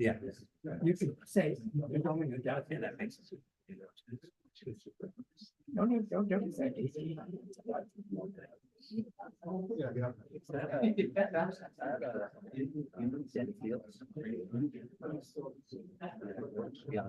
Yeah. You could say, you're going to doubt, and that makes sense. Don't say it. Yeah.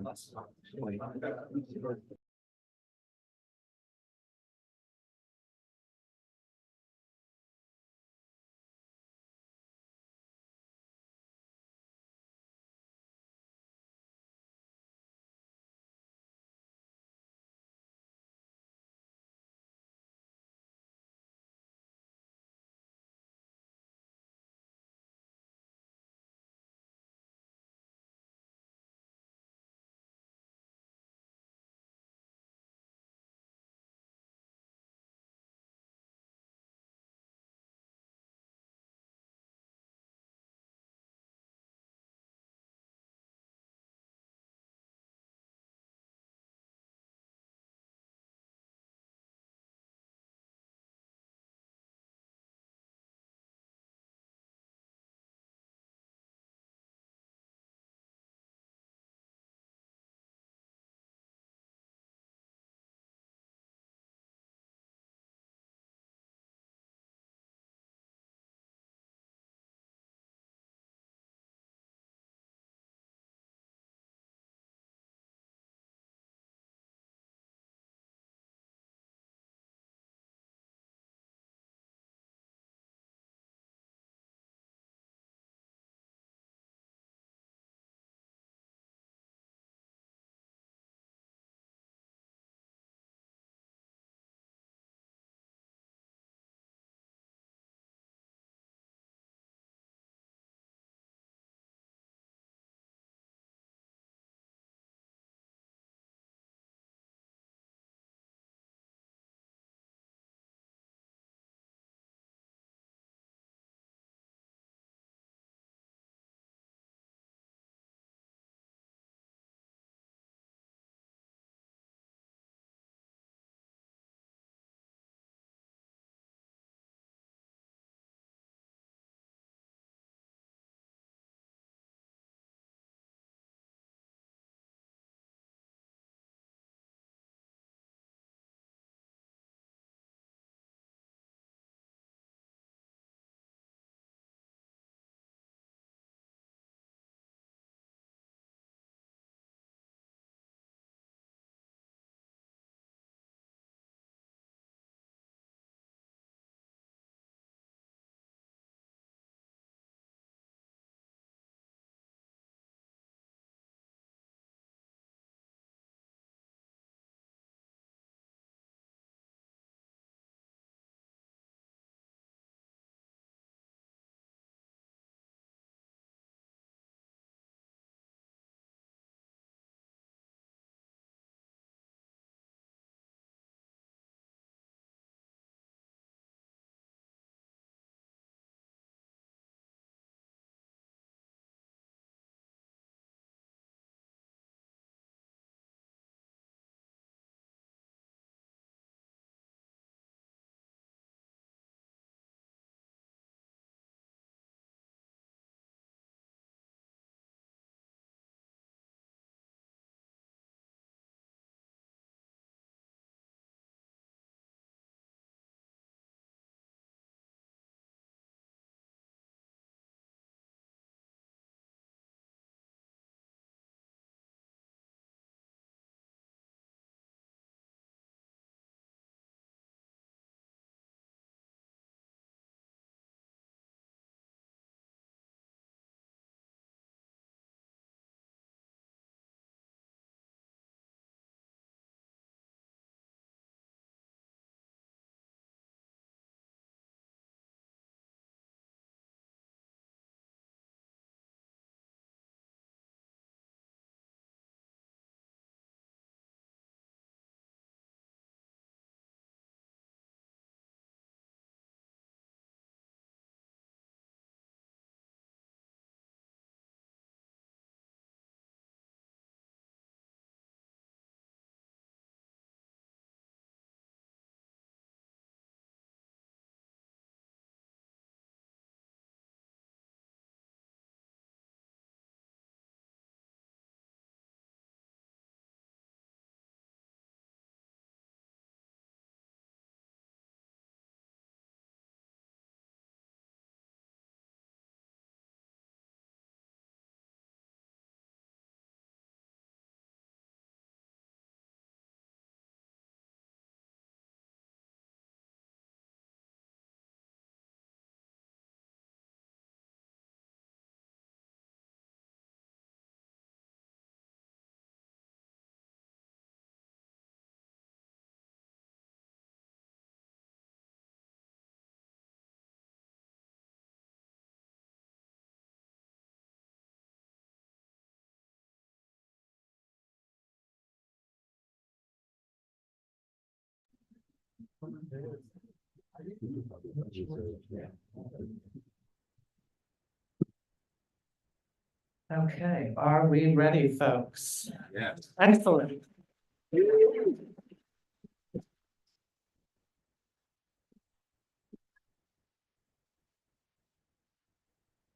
Okay, are we ready, folks? Yes. Excellent.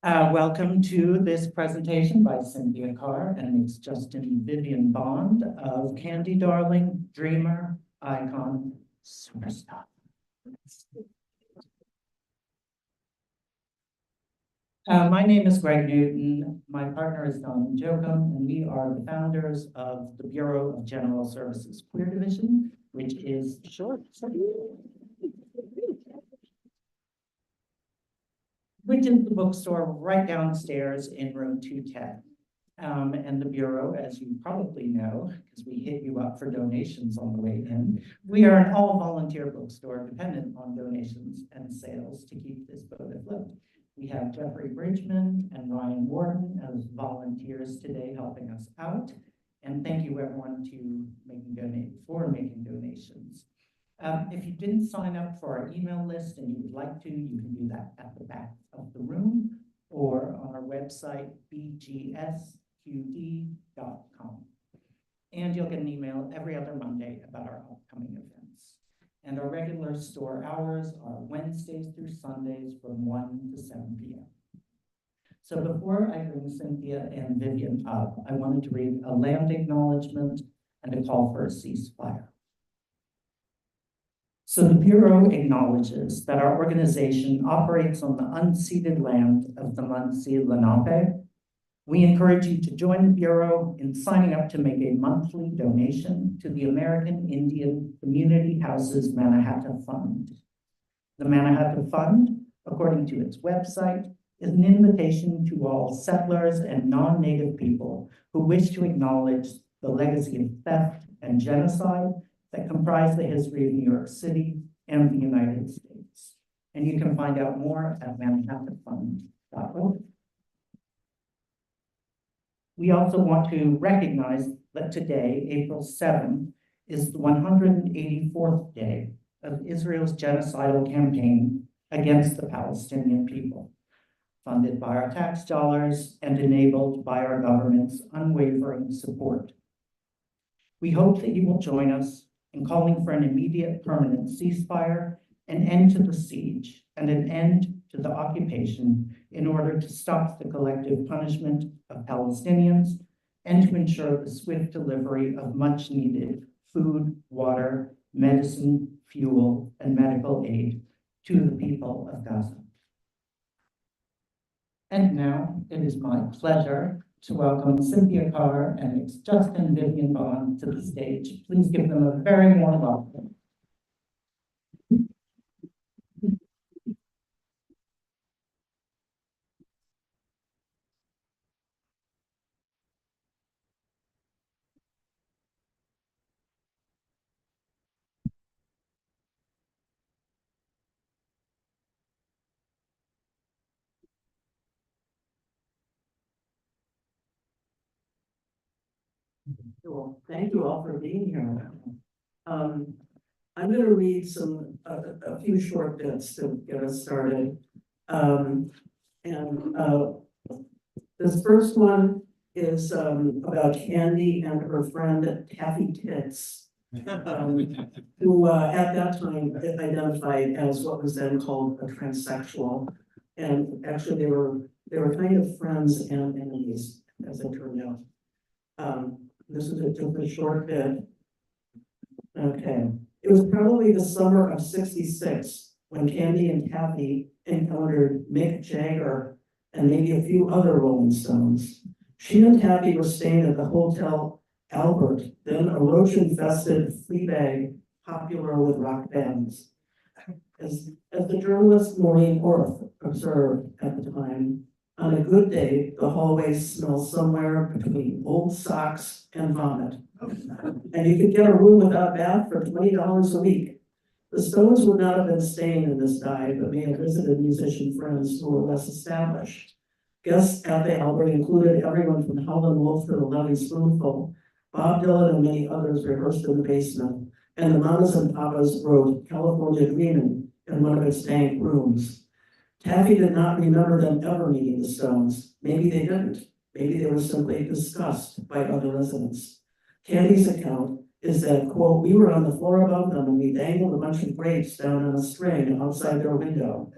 Welcome to this presentation by Cynthia Carr and it's Justin Vivian Bond of Candy Darling, Dreamer, Icon, Superstar. My name is Greg Newton. My partner is Don Jokum, and we are the founders of the Bureau of General Services Queer Division, which is short. Which is the bookstore right downstairs in room 210. And the Bureau, as you probably know, because we hit you up for donations on the way in, we are an all-volunteer bookstore dependent on donations and sales to keep this boat afloat. We have Jeffrey Bridgman and Ryan Warden as volunteers today helping us out. And thank you everyone for making donations. If you didn't sign up for our email list and you would like to, you can do that at the back of the room or on our website, bgsqd.com. And you'll get an email every other Monday about our upcoming events. And our regular store hours are Wednesdays through Sundays from 1 to 7 p.m. So before I bring Cynthia and Vivian up, I wanted to read a land acknowledgement and a call for a ceasefire. So the Bureau acknowledges that our organization operates on the unceded land of the Munsee Lenape. We encourage you to join the Bureau in signing up to make a monthly donation to the American Indian Community Houses Mannahatta Fund. The Mannahatta Fund, according to its website, is an invitation to all settlers and non-native people who wish to acknowledge the legacy of theft and genocide that comprise the history of New York City and the United States. And you can find out more at manhattanfund.org. We also want to recognize that today, April 7th, is the 184th day of Israel's genocidal campaign against the Palestinian people, funded by our tax dollars and enabled by our government's unwavering support. We hope that you will join us in calling for an immediate permanent ceasefire, an end to the siege, and an end to the occupation in order to stop the collective punishment of Palestinians and to ensure the swift delivery of much needed food, water, medicine, fuel, and medical aid to the people of Gaza. And now it is my pleasure to welcome Cynthia Carr and it's Justin Vivian Bond to the stage. Please give them a very warm welcome. Well, thank you all for being here. I'm going to read a few short bits to get us started. This first one is about Candy and her friend Taffy Tits, who at that time identified as what was then called a transsexual, and actually they were kind of friends and enemies, as it turned out. This is just a short bit. Okay. It was probably the summer of '66 when Candy and Taffy encountered Mick Jagger and maybe a few other Rolling Stones. She and Taffy were staying at the Hotel Albert, then a roach-infested flea bag popular with rock bands. As the journalist Maureen Orth observed at the time, on a good day, the hallways smell somewhere between old socks and vomit. And you could get a room without a bath for $20 a week. The Stones would not have been staying in this dive, but may have visited musician friends who were less established. Guests at the Albert included everyone from Howlin' Wolf to the Loving Spoonful. Bob Dylan and many others rehearsed in the basement, and the mamas and papas wrote California Dreamin' in one of its dank rooms. Taffy did not remember them ever meeting the Stones. Maybe they didn't. Maybe they were simply discussed by other residents. Candy's account is that, quote, we were on the floor above them and we dangled a bunch of grapes down on a string outside their window.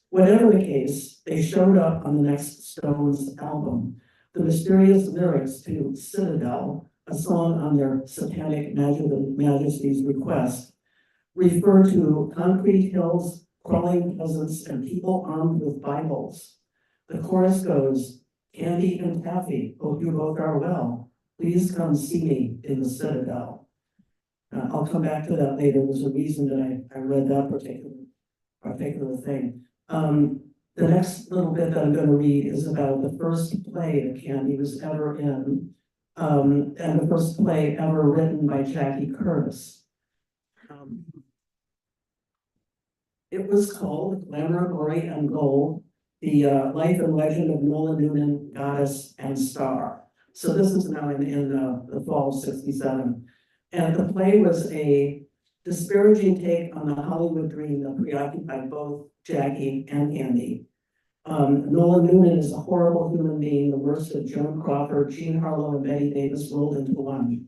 Whatever the case, they showed up on the next Stones album. The mysterious lyrics to Citadel, a song on their Satanic Majesty's request, refer to concrete hills, crawling peasants, and people armed with Bibles. The chorus goes, Candy and Taffy, hope you both are well. Please come see me in the Citadel. I'll come back to that later. There's a reason that I read that particular thing. The next little bit that I'm going to read is about the first play that Candy was ever in, and the first play ever written by Jackie Curtis. It was called Glamour, Glory, and Gold, the life and legend of Nola Noonan, goddess and star. So this is now in the fall of '67. And the play was a disparaging take on the Hollywood dream that preoccupied both Jackie and Candy. Nola Noonan is a horrible human being, the worst of Joan Crawford, Jean Harlow, and Betty Davis rolled into one.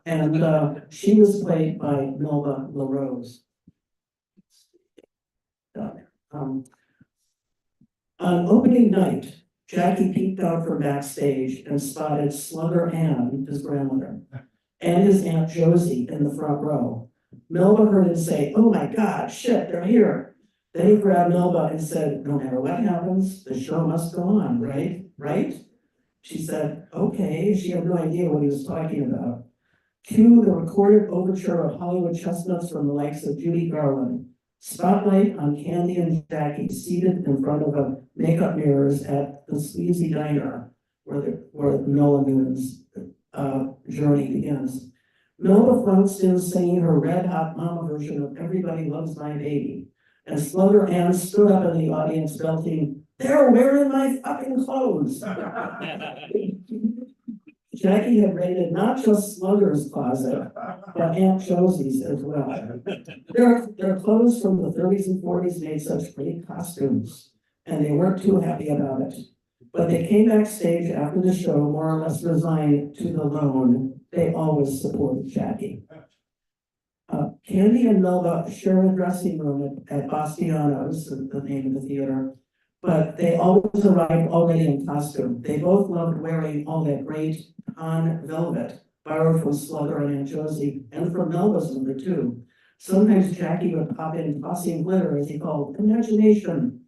And she was played by Melba LaRose. On opening night, Jackie peeked out from backstage and spotted Slugger Ann, his grandmother, and his Aunt Josie in the front row. Melba heard him say, oh my God, shit, they're here. Then he grabbed Melba and said, no matter what happens, the show must go on, right? Right? She said, okay. She had no idea what he was talking about. Cue the recorded overture of Hollywood chestnuts from the likes of Judy Garland. Spotlight on Candy and Jackie seated in front of a makeup mirrors at the Sleazy Diner, where Nola Noonan's journey begins. Melba flounced in singing her Red Hot Mama version of Everybody Loves My Baby, and Slugger Ann stood up in the audience belting, they're wearing my fucking clothes. Jackie had raided not just Slugger's closet, but Aunt Josie's as well. Their clothes from the 30s and 40s made such great costumes, and they weren't too happy about it. But they came backstage after the show, more or less resigned to the loan. They always supported Jackie. Candy and Melba share a dressing room at Bastiano's, the name of the theater, but they always arrived already in costume. They both loved wearing all that great on velvet, borrowed from Slugger and Aunt Josie, and from Melba's number too. Sometimes Jackie would pop in tossing glitter, as he called imagination.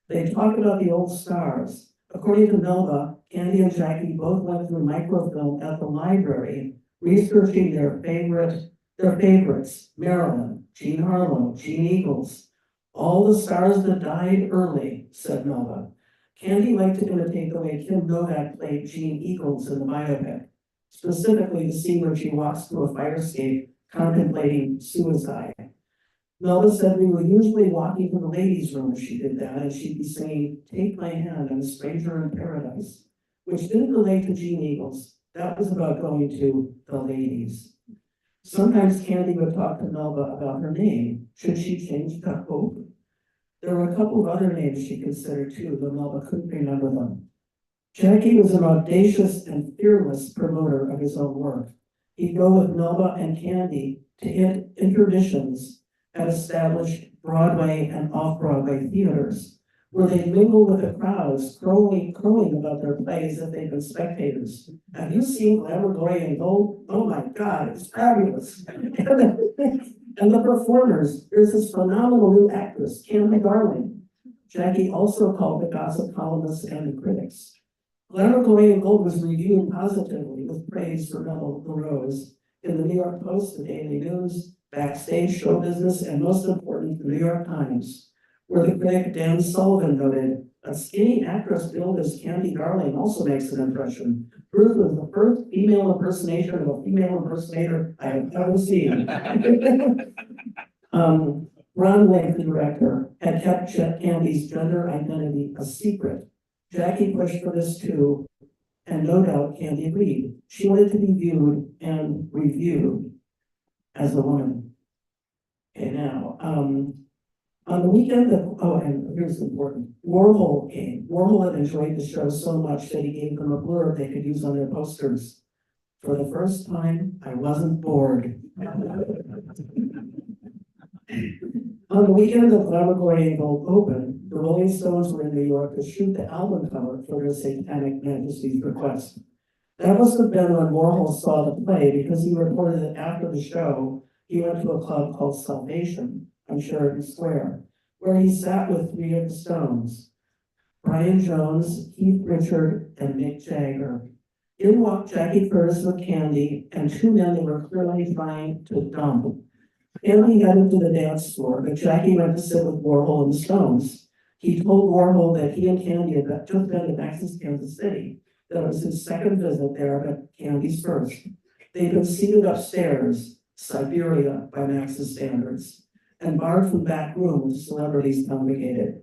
They talked about the old stars. According to Melba, Candy and Jackie both went through microfilm at the library, researching their favorites, Marilyn, Jean Harlow, Jean Eagles, all the stars that died early, said Melba. Candy liked to imitate the way Kim Novak played Jean Eagles in the biopic, specifically the scene where she walks through a fire escape contemplating suicide. Melba said we were usually walking to the ladies' room as she did that, and she'd be saying, take my hand, I'm a stranger in paradise, which didn't relate to Jean Eagles. That was about going to the ladies. Sometimes Candy would talk to Melba about her name. Should she change to Hope? There were a couple of other names she considered too, but Melba couldn't remember them. Jackie was an audacious and fearless promoter of his own work. He'd go with Melba and Candy to intermissions at established Broadway and off-Broadway theaters, where they'd mingle with the crowds, crowing about their plays if they'd been spectators. Have you seen Glamour, Glory, and Gold? Oh my God, it's fabulous. And the performers, there's this phenomenal new actress, Candy Darling. Jackie also called the gossip columnists and the critics. Glamour, Glory, and Gold was reviewed positively with praise for Melba LaRose in the New York Post, the Daily News, Backstage, Show Business, and most important, the New York Times, where the critic Dan Sullivan noted, a skinny actress billed as Candy Darling also makes an impression. Ruth was the first female impersonation of a female impersonator I have ever seen. Ron Lake, the director, had kept Candy's gender identity a secret. Jackie pushed for this too, and no doubt Candy agreed. She wanted to be viewed and reviewed as a woman. Okay, now, on the weekend that, oh, and here's important, Warhol came. Warhol had enjoyed the show so much that he gave them a blurb they could use on their posters. For the first time, I wasn't bored. On the weekend that Glamorgorian Gold opened, the Rolling Stones were in New York to shoot the album cover for their Satanic Majesty's request. That must have been when Warhol saw the play, because he reported that after the show, he went to a club called Salvation on Sheridan Square, where he sat with three of the Stones, Brian Jones, Keith Richard, and Mick Jagger. In walked Jackie Curtis with Candy, and two men they were clearly trying to dump. Andy headed to the dance floor, but Jackie went to sit with Warhol and the Stones. He told Warhol that he and Candy had just been to Max's Kansas City. That was his second visit there, but Candy's first. They'd been seated upstairs, Siberia by Max's standards, and barred from back rooms celebrities congregated.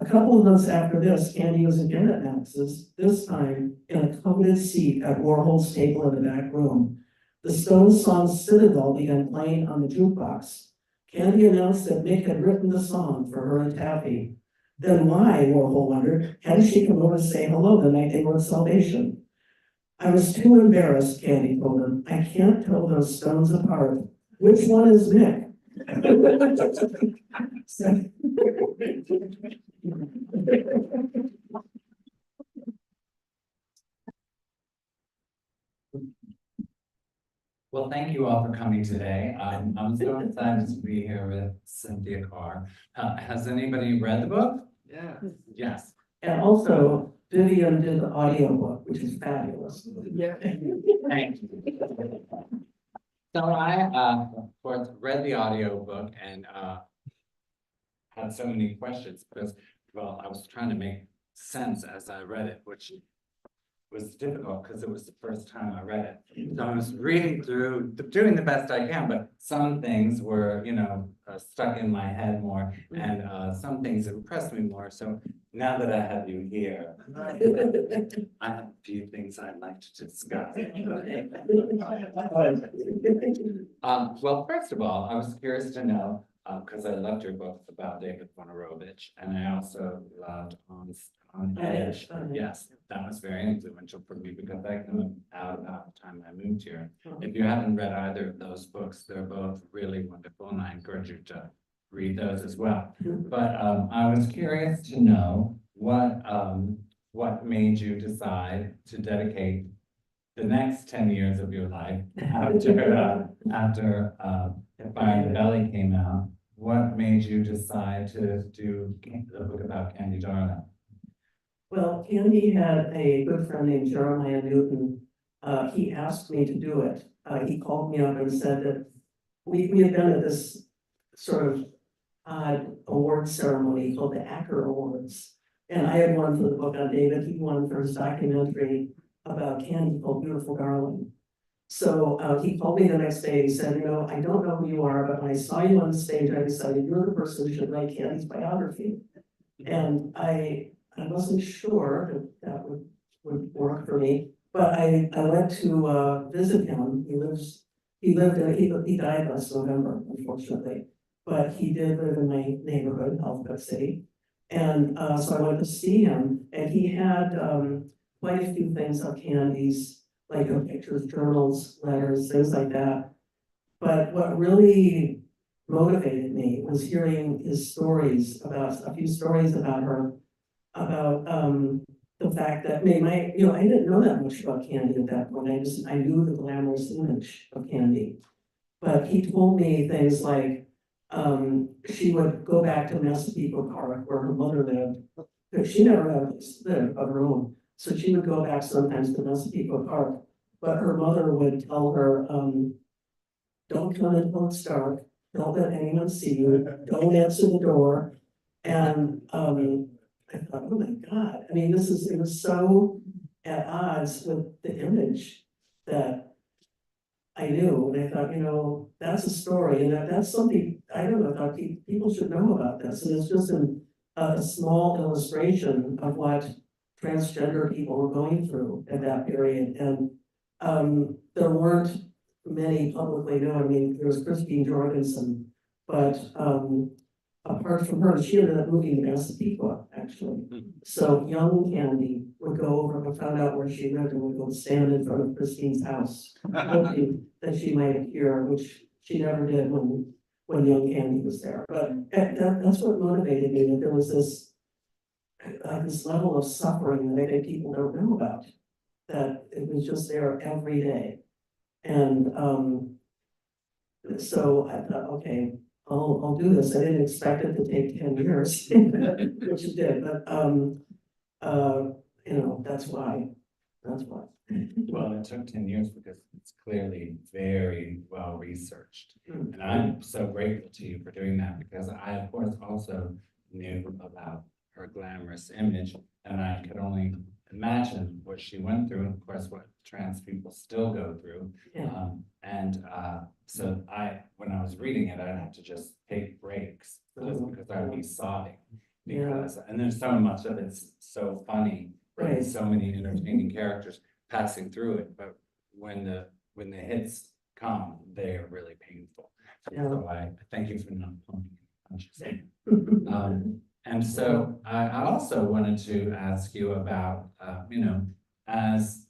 A couple of months after this, Candy was again at Max's, this time in a coveted seat at Warhol's table in the back room. The Stones song Citadel began playing on the jukebox. Candy announced that Mick had written the song for her and Taffy. Then why, Warhol wondered, hadn't she come over to say hello the night they were at Salvation? I was too embarrassed, Candy told him. I can't tell those Stones apart. Which one is Mick? Well, thank you all for coming today. I'm so excited to be here with Cynthia Carr. Has anybody read the book? Yeah. Yes. And also, Vivian did the audiobook, which is fabulous. Yeah. Thank you. So I, of course, read the audiobook and had so many questions because, well, I was trying to make sense as I read it, which was difficult because it was the first time I read it. So I was reading through, doing the best I can, but some things were, stuck in my head more, and some things impressed me more. So now that I have you here, I have a few things I'd like to discuss. Well, first of all, I was curious to know, because I loved your book about David Wojnarowicz, and I also loved on Edge. Yes, that was very influential for me because I came out about the time I moved here. If you haven't read either of those books, they're both really wonderful, and I encourage you to read those as well. But I was curious to know what made you decide to dedicate the next 10 years of your life after If Fire in the Belly came out. What made you decide to do the book about Candy Darling? Well, Candy had a good friend named Jeremiah Newton. He asked me to do it. He called me up and said that we had been at this sort of odd award ceremony called the Acker Awards. And I had won for the book on David. He won for his documentary about Candy called Beautiful Darling. So he called me the next day. He said, I don't know who you are, but when I saw you on the stage, I decided you're the person who should write Candy's biography. And I wasn't sure that would work for me, but I went to visit him. He died last November, unfortunately, but he did live in my neighborhood, Alphabet City. And so I went to see him, and he had quite a few things of Candy's, like pictures, journals, letters, things like that. But what really motivated me was hearing his stories a few stories about her, about the fact that I didn't know that much about Candy at that point. I knew the glamorous image of Candy, but he told me things like she would go back to Massapequa Park where her mother lived, but she never had a place to live of her own. So she would go back sometimes to Massapequa Park, but her mother would tell her, don't come until it's dark, don't let anyone see you, don't answer the door. And I thought, oh my God, I mean, it was so at odds with the image that I knew. And I thought, that's a story, and that's something, I don't know, I thought people should know about this. And it's just a small illustration of what transgender people were going through at that period. And there weren't many publicly known. I mean, there was Christine Jorgensen, But, apart from her, she ended up moving to Massapequa, actually. So young Candy would go over and found out where she lived and would go stand in front of Christine's house, hoping that she might appear, which she never did when young Candy was there. But that's what motivated me, that there was this level of suffering that I think people don't know about, that it was just there every day. And, so I thought, okay, I'll do this. I didn't expect it to take 10 years, which it did, but, you know, that's why. Well, it took 10 years because it's clearly very well researched. And I'm so grateful to you for doing that, because I, of course, also knew about her glamorous image, and I could only imagine what she went through, and of course, what trans people still go through. Yeah. So when I was reading it, I'd have to just take breaks, just because I'd be sobbing. Because, and there's so much of it's so funny, Right. and so many entertaining characters passing through it, but when the hits come, they are really painful. Yeah. So I thank you for not pumping punches. And so I also wanted to ask you about, you know, as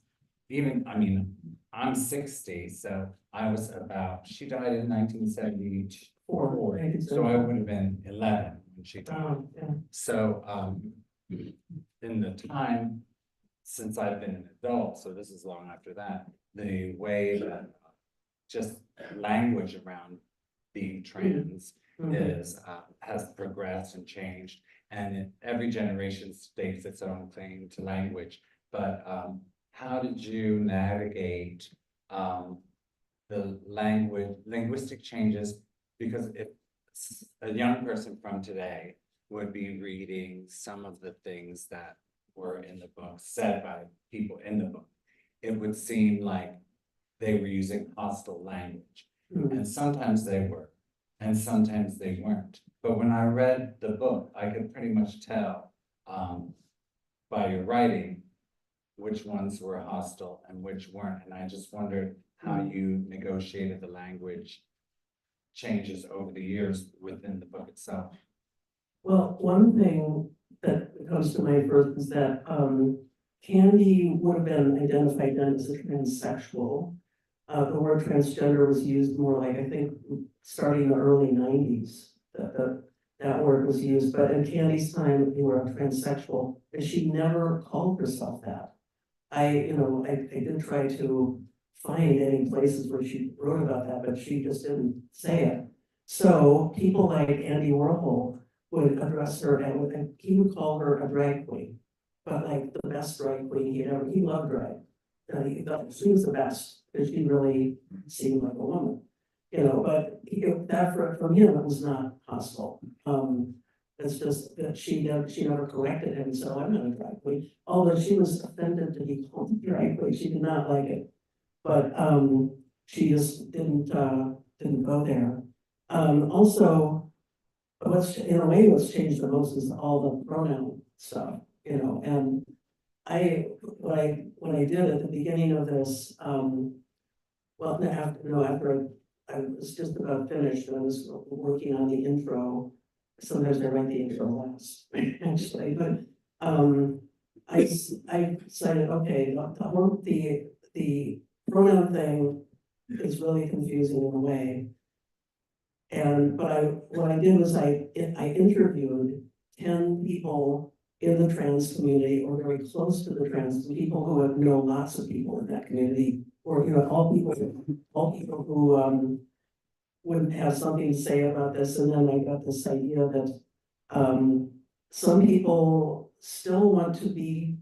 even, I mean, I'm 60, so I was she died in 1974, so I would have been 11 when she died. So in the time since I've been an adult, so this is long after that, the way that just language around being trans has progressed and changed, and every generation stakes its own claim to language. But how did you navigate the linguistic changes? Because if a young person from today would be reading some of the things that were in the book, said by people in the book, it would seem like they were using hostile language. And sometimes they were, and sometimes they weren't. But when I read the book, I could pretty much tell by your writing which ones were hostile and which weren't. And I just wondered how you negotiated the language changes over the years within the book itself. Well, one thing that comes to mind first is that Candy would have been identified then as a transsexual. The word transgender was used more like, I think, starting in the early 90s, that word was used. But in Candy's time, you were a transsexual, and she never called herself that. I did try to find any places where she wrote about that, but she just didn't say it. So people like Andy Warhol would address her, and he would call her a drag queen, but like the best drag queen he loved drag. He thought she was the best, because she really seemed like a woman, you know, but from him, it was not hostile. It's just that she never corrected him, so I'm not a drag queen, although she was offended to be called a drag queen, she did not like it. But she just didn't go there. Also, what's changed the most is all the pronoun stuff, you know, and when I did at the beginning of this, after I was just about finished, I was working on the intro. Sometimes I write the intro last, actually, but I decided, okay, the pronoun thing is really confusing in a way. But what I did was I interviewed 10 people in the trans community, or very close to the trans people who know lots of people in that community, or, you know, all people who would have something to say about this. And then I got this idea that some people still want to be,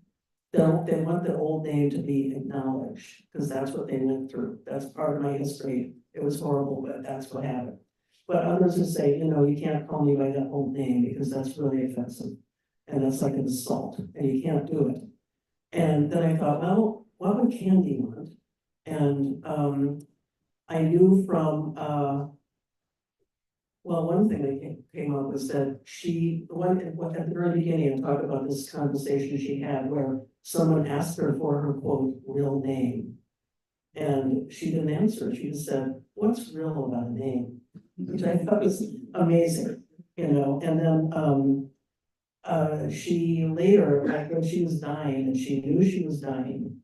they want the old name to be acknowledged, because that's what they went through. That's part of my history. It was horrible, but that's what happened. But others would say, you know, you can't call me by that old name, because that's really offensive. And that's like an assault, and you can't do it. And then I thought, well, what would Candy want? And I knew from, one thing that came up was that at the very beginning, I talked about this conversation she had where someone asked her for her, quote, real name. And she didn't answer. She just said, what's real about a name? which I thought was amazing, you know, and then, she later, like when she was dying and she knew she was dying,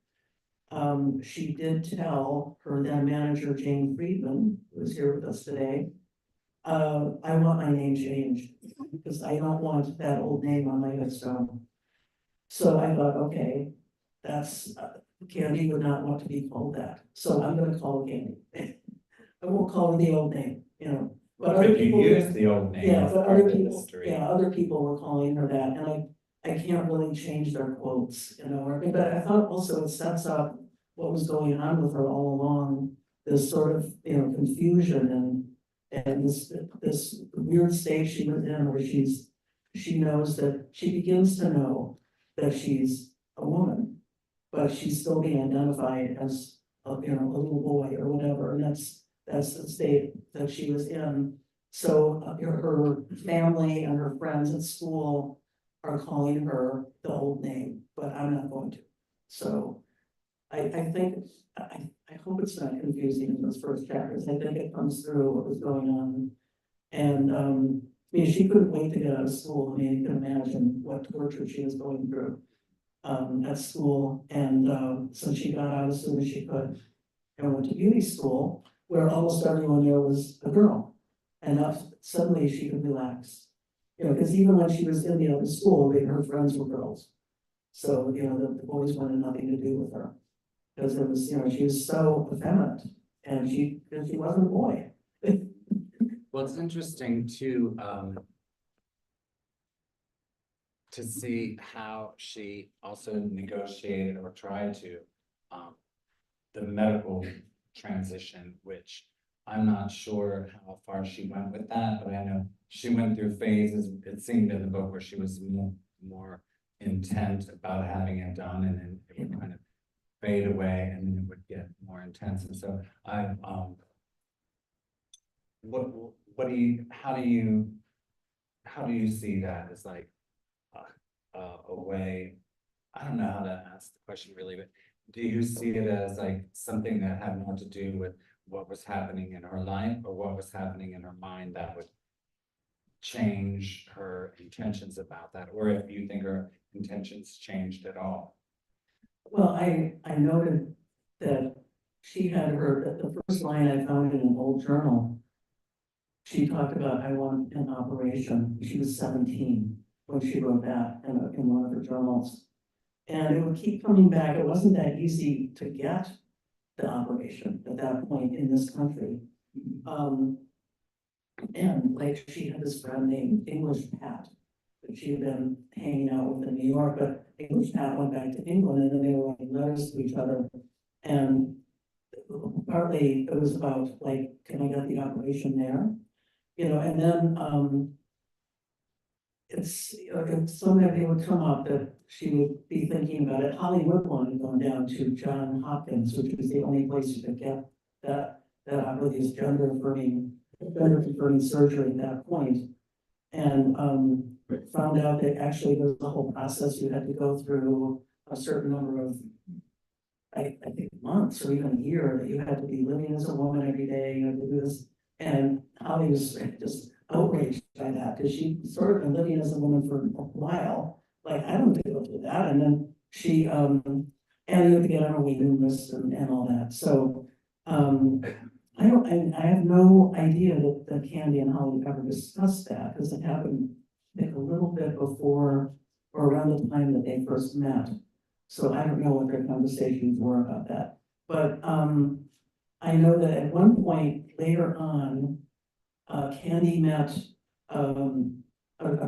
she did tell her then manager, Jane Friedman, who is here with us today, I want my name changed because I don't want that old name on my headstone. So I thought, okay, that's, Candy would not want to be called that, so I'm gonna call her Candy. I won't call her the old name, you know, but other But you people. use the old name Yeah, as but part other of the people, history. yeah, other people were calling her that, and I can't really change their quotes, you know, but I thought also it sets up what was going on with her all along, this sort of, you know, confusion and this weird state she was in where she knows that, she begins to know that she's a woman, but she's still being identified as, you know, a little boy or whatever, and that's the state that she was in. So her family and her friends at school are calling her the old name, but I'm not going to. So I think, I hope it's not confusing in those first chapters. I think it comes through what was going on. And, I mean, she couldn't wait to get out of school. I mean, you can imagine what torture she was going through, at school. And, so she got out as soon as she could and went to beauty school, where almost everyone there was a girl. And that suddenly she could relax. You know, because even when she was in the other school, her friends were girls. So, you know, the boys wanted nothing to do with her. Because it was, you know, she was so effeminate and she wasn't a boy. Well, it's interesting to see how she also negotiated or tried to, the medical transition, which I'm not sure how far she went with that, but I know she went through phases, it seemed in the book, where she was more intent about having it done, and then it would kind of fade away, and then it would get more intense. And so what do you, how do you see that as like a way? I don't know how to ask the question really, but do you see it as like something that had more to do with what was happening in her life, or what was happening in her mind that would change her intentions about that, or if you think her intentions changed at all? Well, I noted that she had the first line I found in an old journal. She talked about, I want an operation. She was 17 when she wrote that in one of her journals. And it would keep coming back. It wasn't that easy to get the operation at that point in this country. And like she had this friend named English Pat that she had been hanging out with in New York, but English Pat went back to England and then they were writing letters to each other. And partly it was about like, can I get the operation there? You know, and then it's something that would come up that she would be thinking about it. Holly Whitman had gone down to Johns Hopkins, which was the only place you could get that this gender affirming surgery at that point. And found out that actually there was a whole process you had to go through, a certain number of, I think months or even a year, that you had to be living as a woman every day, you had to do this. And Holly was just outraged by that, because she sort of been living as a woman for a while, like, I don't deal with that. And then she, and you have to get on a waiting list and all that. So, I have no idea that Candy and Holly ever discussed that, because it happened, I think, a little bit before or around the time that they first met. So I don't know what their conversations were about that. But I know that at one point later on, Candy met a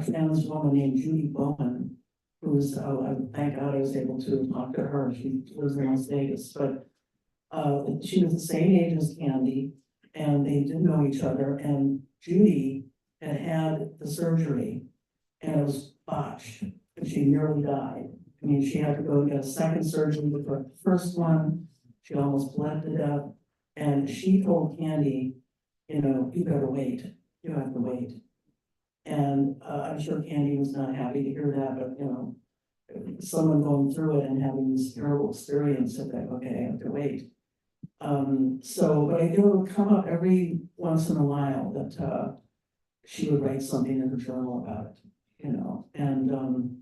trans woman named Judy Bowman, who's, thank God I was able to talk to her. She lives in Las Vegas, but she was the same age as Candy, and they didn't know each other. And Judy had the surgery, and it was botched, and she nearly died. I mean, she had to go get a second surgery with her first one. She almost bled to death, and she told Candy, you know, you better wait. You have to wait. And I'm sure Candy was not happy to hear that, but you know, someone going through it and having this terrible experience of that, okay, I have to wait. So, but it would come up every once in a while that, she would write something in her journal about it, you know, and,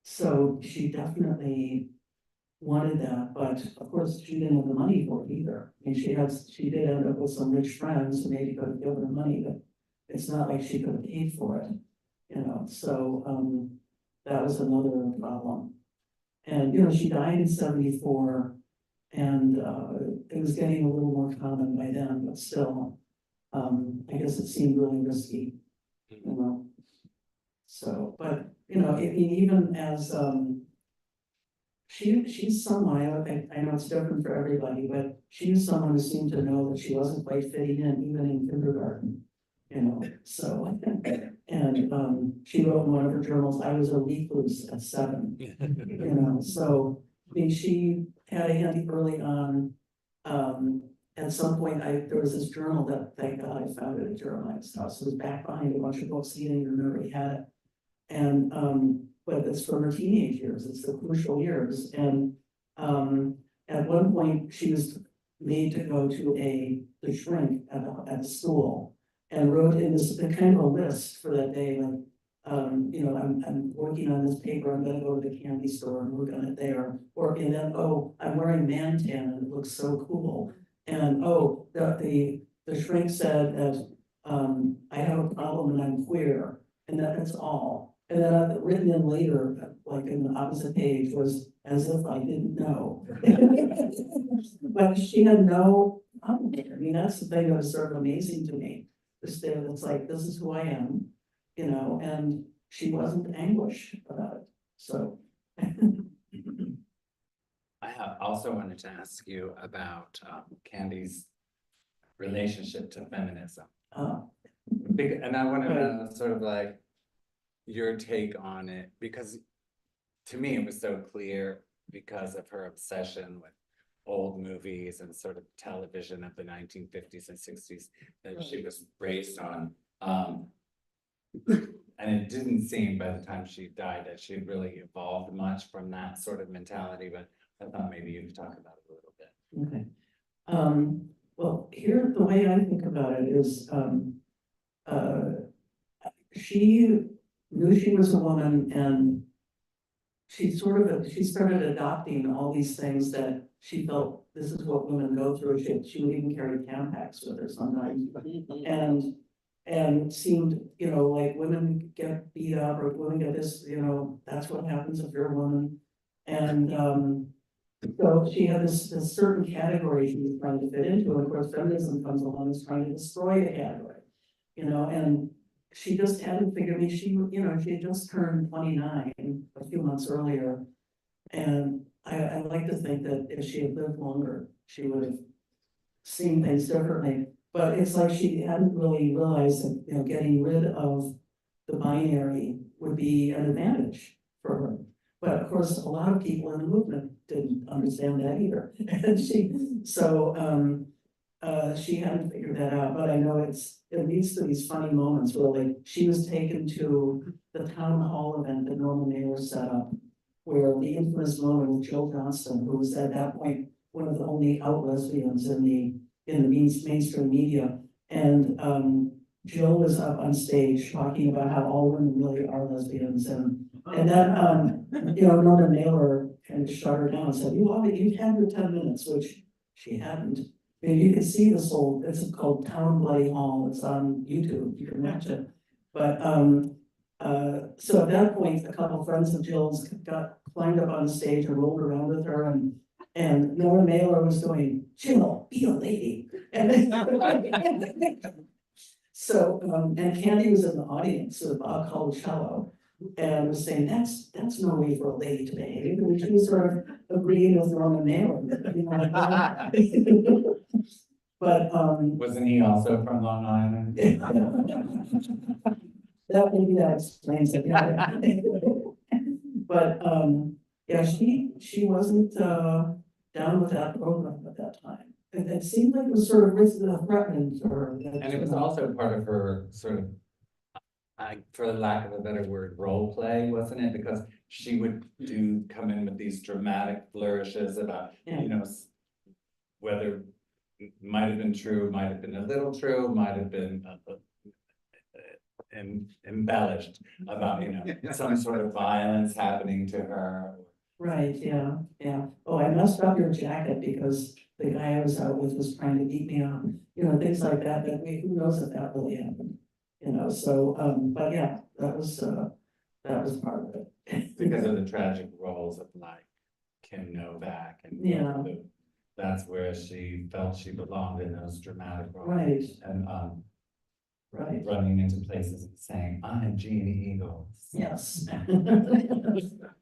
so she definitely wanted that, but of course, she didn't have the money for it either. I mean, she did end up with some rich friends who maybe could have given her money, but it's not like she could have paid for it, you know, so, that was another problem. And, you know, she died in 74, and, it was getting a little more common by then, but still, I guess it seemed really risky, you know. So, but, you know, even as, she's someone, I know it's different for everybody, but she was someone who seemed to know that she wasn't quite fitting in, even in kindergarten, you know, so. And, she wrote in one of her journals, I was a recluse at 7, you know, so, I mean, she had a handy early on. At some point, there was this journal that, thank God, I found it at Jeremiah's house, it was back behind a bunch of books, he didn't even remember he had it. And, but it's from her teenage years, it's the crucial years, and, at one point, she was made to go to the shrink at the school, and wrote in this, a kind of a list for that day, like, you know, I'm working on this paper, I'm gonna go to the candy store and work on it there, or, and then, oh, I'm wearing mantan and it looks so cool, and, oh, the shrink said that, I have a problem and I'm queer, and that's all. And then written in later, like in the opposite page, was as if I didn't know. But she had no problem. I mean, that's the thing that was sort of amazing to me. This there, that's like, this is who I am, you know, and she wasn't anguished about it, so. I have also wanted to ask you about Candy's relationship to feminism. And I want to know sort of like your take on it, because to me it was so clear because of her obsession with old movies and sort of television of the 1950s and 60s that she was raised on. And it didn't seem by the time she died that she had really evolved much from that sort of mentality, but I thought maybe you could talk about it a little bit. Okay. Well, here, the way I think about it is, she knew she was a woman, and she started adopting all these things that she felt this is what women go through. She would even carry Tampax with her sometimes. And it seemed, you know, like women get beat up or women get this, you know, that's what happens if you're a woman. And, so she had this certain category she was trying to fit into, and of course feminism comes along and is trying to destroy the category, you know, and she just hadn't figured, I mean, you know, she had just turned 29 a few months earlier. And I like to think that if she had lived longer, she would have seen things differently. But it's like she hadn't really realized that, you know, getting rid of the binary would be an advantage for her. But of course, a lot of people in the movement didn't understand that either. And she hadn't figured that out, but I know it leads to these funny moments where, like, she was taken to the town hall event that Norman Mailer set up, where the infamous moment with Jill Johnston, who was at that point one of the only out lesbians in the mainstream media, and Jill was up on stage talking about how all women really are lesbians, and then you know, Norman Mailer kind of shut her down and said, you've had your 10 minutes, which she hadn't. And you can see this old, it's called Town Bloody Hall, it's on YouTube, you can watch it. But so at that point, a couple of friends of Jill's climbed up on the stage and rolled around with her, and Norman Mailer was going, Jill, be a lady. And so, and Candy was in the audience with Bob Colacello, and was saying, that's no way for a lady to behave, and she was sort of agreeing with Norman Mailer, you know, like but, Wasn't he also from Long Island? that maybe that explains it, yeah. But, yeah, she wasn't, down with that program at that time. It seemed like it was sort of threatening to her. And it was also part of her sort of, for lack of a better word, role play, wasn't it? Because she would come in with these dramatic flourishes about, Yeah. you know, whether might have been true, might have been a little true, might have been embellished about, some sort of violence happening to her. Right, yeah, yeah. Oh, I messed up your jacket because the guy I was out with was trying to beat me up, things like that, who knows if that really happened? So, but yeah, that was part of it. Because of the tragic roles of like Kim Novak and. Yeah. That's where she felt she belonged in those dramatic roles. Right, And, right, running into places and saying, I'm Jean Eagles. yes.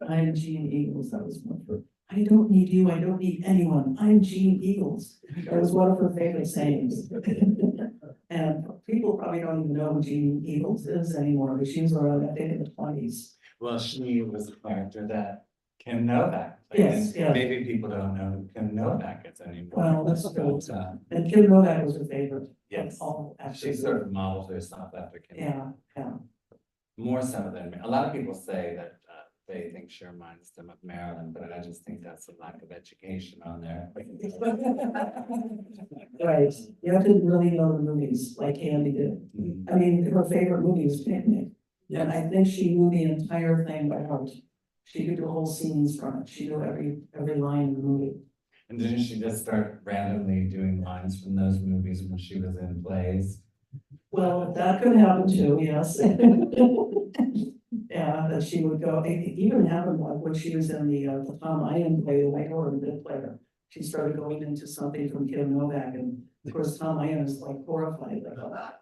I'm Jean Eagles, that was one for, I don't need you, I don't need anyone, I'm Jean Eagles. That was one of her favorite sayings. And people probably don't even know who Jean Eagles is anymore, but she was around, I think, in the 20s. Well, she was a character that Kim Novak played. Yes, And yeah. maybe people don't know who Kim Novak is anymore. Well, that's true. But, And Kim Novak was her favorite. yes, All she actors. sort of modeled herself after Kim. Yeah, yeah. More so than, a lot of people say that they think she reminds them of Marilyn, but I just think that's a lack of education on there. Right, you have to really know the movies like Candy did. I mean, her favorite movie was Picnic. And I think she knew the entire thing by heart. She could do whole scenes from it. She knew every line in the movie. And didn't she just start randomly doing lines from those movies when she was in plays? Well, that could happen too, yes. Yeah, that she would go, it even happened like when she was in the Tom Ian play, the White Horse Bit Player. She started going into something from Kim Novak, and of course, Tom Ian was like horrified, like, ah.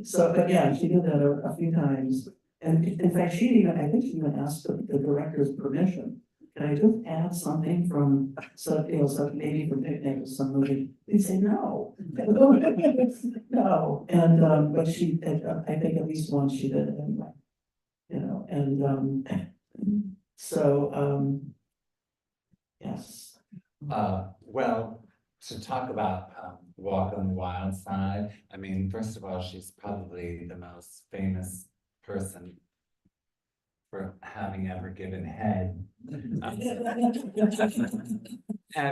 So, but yeah, she did that a few times. And in fact, I think she even asked the director's permission. Can I just add something from, maybe from Picnic or some movie? They'd say, no. No, and, but I think at least once she did it anyway. Yes. Well, to talk about Walk on the Wild Side, I mean, first of all, she's probably the most famous person for having ever given head. And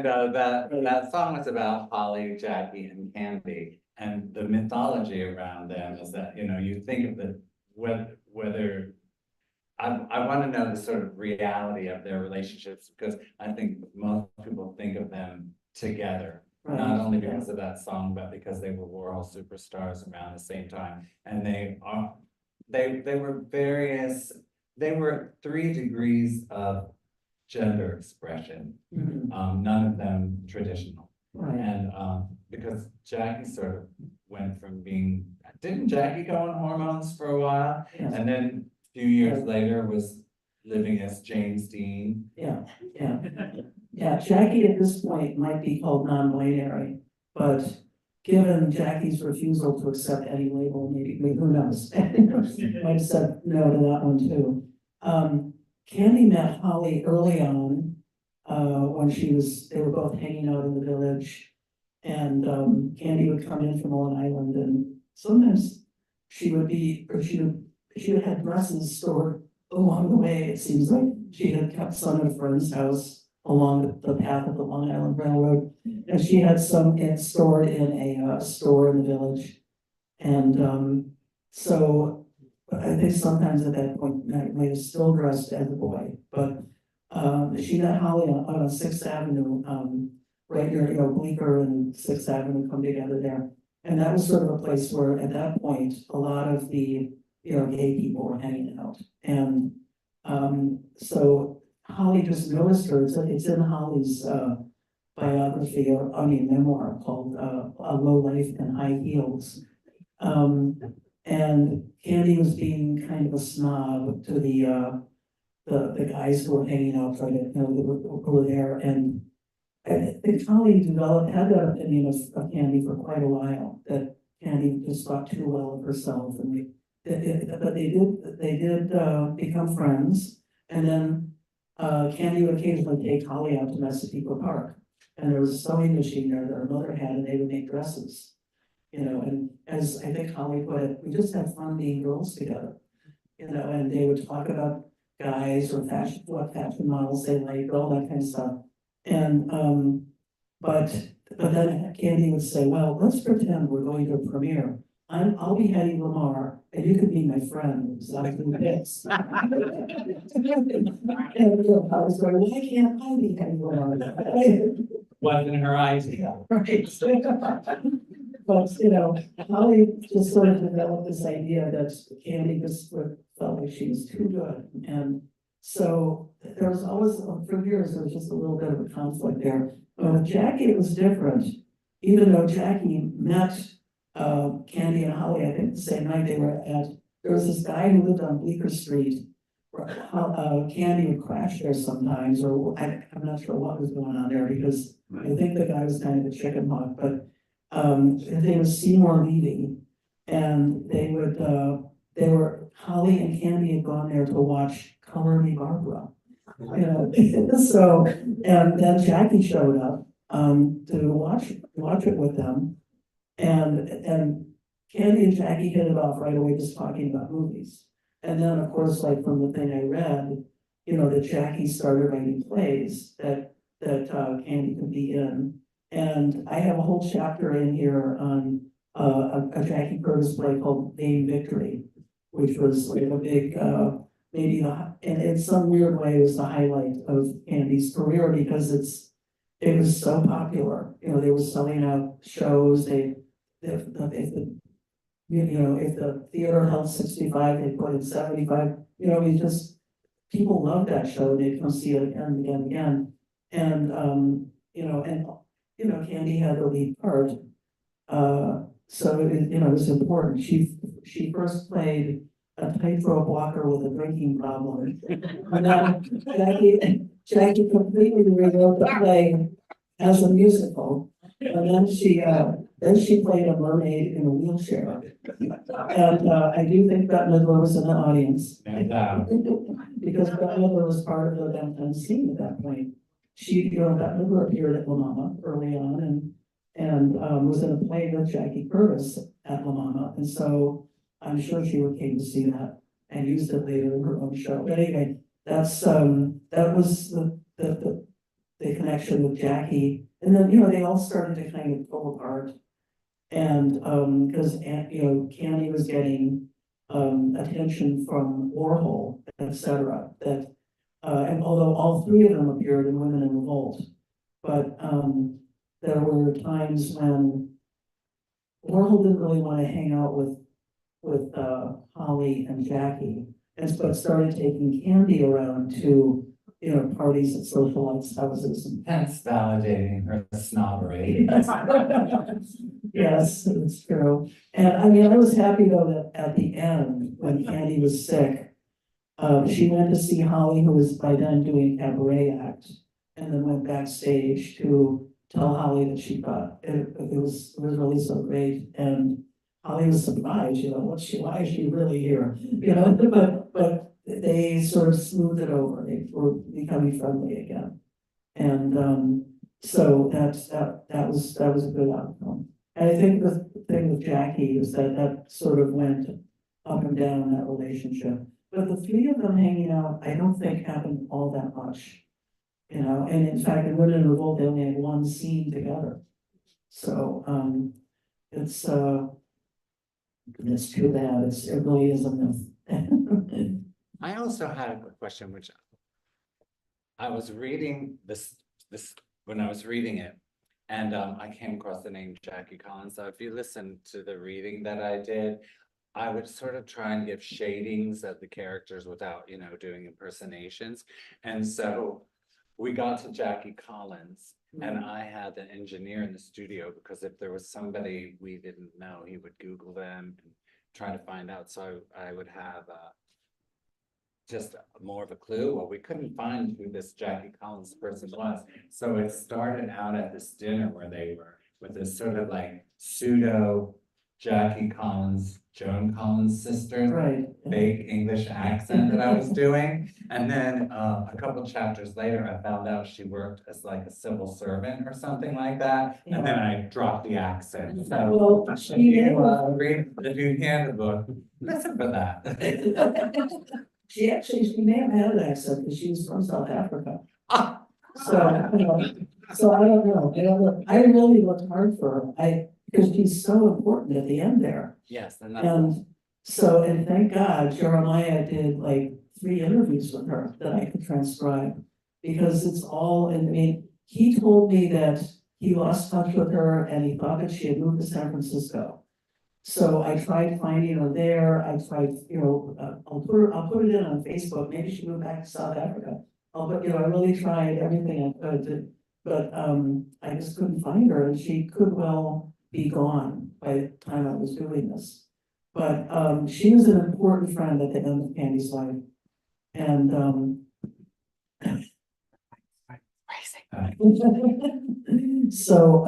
that song was about Holly, Jackie, and Candy. And the mythology around them is that, you think of whether I want to know the sort of reality of their relationships, because I think most people think of them together. Right. Not only because of that song, but because they were Warhol superstars around the same time. And they were 3 degrees of gender expression, Mhm. none of them traditional. Right. And because Jackie sort of went from didn't Jackie go on hormones for a while? Yes. And then a few years later was living as James Dean. Yeah. Yeah, Jackie at this point might be called non-binary, but given Jackie's refusal to accept any label, maybe who knows? Might have said no to that one too. Candy met Holly early on, when they were both hanging out in the village. And Candy would come in from Long Island, and sometimes she would have dresses stored along the way. It seems like she had kept some at a friend's house along the path of the Long Island Railroad, and she had some stored in a store in the village. And so I think sometimes at that point might have still dressed as a boy, but she met Holly on 6th Avenue, right near Bleecker and 6th Avenue come together there. And that was sort of a place where at that point a lot of the gay people were hanging out. And so Holly just noticed her. It's in Holly's biography, memoir called A Low Life in High Heels. And Candy was being kind of a snob to the guys who were hanging out, who were there. And Holly had that opinion of Candy for quite a while, that Candy just thought too well of herself. And but they did become friends. And then Candy would occasionally take Holly out to Massapequa Park, and there was a sewing machine there that her mother had, and they would make dresses. And as I think Holly put it, we just had fun being girls together. And they would talk about guys or what fashion models they liked, all that kind of stuff. And but but then Candy would say, well, let's pretend we're going to a premiere. I'll be Hedy Lamarr, and you could be my friend, Jonathan Hicks. And I was going, why can't I be Hedy Lamarr? Wasn't her idea. Right. But, you know, Holly just sort of developed this idea that Candy just felt like she was too good. And so there was always, for years, there was just a little bit of a conflict there. But with Jackie, it was different. Even though Jackie met Candy and Holly, I think the same night they were at, there was this guy who lived on Bleecker Street. Candy would crash there sometimes, or I'm not sure what was going on there, because I think the guy was kind of a chicken hawk, but his name was Seymour Levy, and they were, Holly and Candy had gone there to watch Color Me Barbara. You know, so, and then Jackie showed up to watch it with them, and Candy and Jackie hit it off right away, just talking about movies. And then, of course, like from the thing I read, you know, that Jackie started writing plays that Candy could be in. And I have a whole chapter in here on a Jackie Curtis play called Vain Victory, which was like a big, maybe, and in some weird way, it was the highlight of Candy's career, because it was so popular. You know, they were selling out shows. If the theater held 65, they put in 75. You know, people loved that show. They'd come see it again and again and again. And Candy had the lead part. So it was important. She first played a tightrope walker with a drinking problem. And then Jackie completely rewrote the play as a musical. And then she played a mermaid in a wheelchair. And I do think Bette Midler was in the audience. Because Bette Midler was part of the downtown scene at that point. Bette Midler appeared at La Mama early on and was in a play with Jackie Curtis at La Mama. And so I'm sure she came to see that and used it later in her own show. But anyway, that was the connection with Jackie. And then, they all started to kind of pull apart. And because Candy was getting attention from Warhol, etc. And although all three of them appeared in Women in Revolt, but there were times when Warhol didn't really want to hang out with Holly and Jackie, but started taking Candy around to parties at socialites' houses. Hence validating her snobbery. Yes, it's true. And I mean, I was happy though that at the end, when Candy was sick, she went to see Holly, who was by then doing cabaret act, and then went backstage to tell Holly that she thought it was really so great. And Holly was surprised, why is she really here? But they sort of smoothed it over. They were becoming friendly again. And so that was a good outcome. And I think the thing with Jackie is that sort of went up and down, that relationship. But the three of them hanging out, I don't think happened all that much. And in fact, in Women in Revolt, they only had one scene together. So it's too bad. It really is a myth. I also had a question, which I was reading this when I was reading it, and I came across the name Jackie Collins. So if you listen to the reading that I did, I would sort of try and give shadings of the characters without, doing impersonations. And so we got to Jackie Collins, and I had an engineer in the studio, because if there was somebody we didn't know, he would Google them and try to find out. So I would have just more of a clue. Well, we couldn't find who this Jackie Collins person was. So it started out at this dinner where they were with this sort of like pseudo Jackie Collins, Joan Collins sister, Right. fake English accent that I was doing. And then a couple chapters later, I found out she worked as like a civil servant or something like that. Yeah. And then I dropped the accent. So Well, if you read the new handbook, listen for that. She may have had an accent because she was from South Africa. So, so I don't know, I really looked hard for her, because she's so important at the end there. Yes, and that's, And so, and thank God Jeremiah did like 3 interviews with her that I could transcribe. Because it's all, and I mean, he told me that he lost touch with her and he thought that she had moved to San Francisco. So I tried finding her there, I tried, I'll put it in on Facebook, maybe she moved back to South Africa. I really tried everything I could, but, I just couldn't find her, and she could well be gone by the time I was doing this. But, she was an important friend at the end of Candy's life. And, so,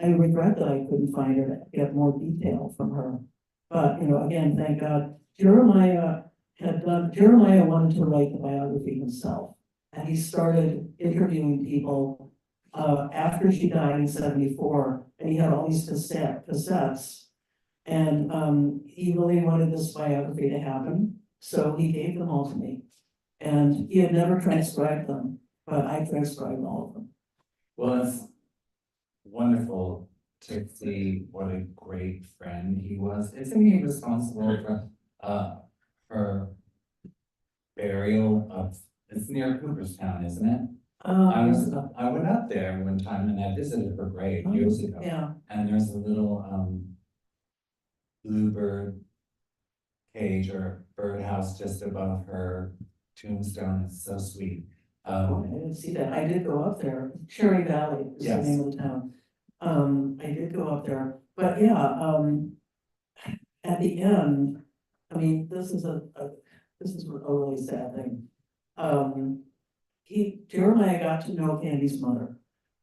I regret that I couldn't find her to get more detail from her. But, again, thank God, Jeremiah wanted to write the biography himself. And he started interviewing people, after she died in 74, and he had all these cassettes. And, he really wanted this biography to happen, so he gave them all to me. And he had never transcribed them, but I transcribed all of them. well, it's wonderful to see what a great friend he was. Isn't he responsible for, her burial of, it's near Cooperstown, isn't it? I went up there one time and I visited her grave years ago. Yeah, And there's a little, bluebird cage or birdhouse just above her tombstone. It's so sweet. I didn't see that. I did go up there. Cherry Valley is the Yes. name of the town. I did go up there, but yeah, at the end, I mean, this is a really sad thing. Jeremiah got to know Candy's mother.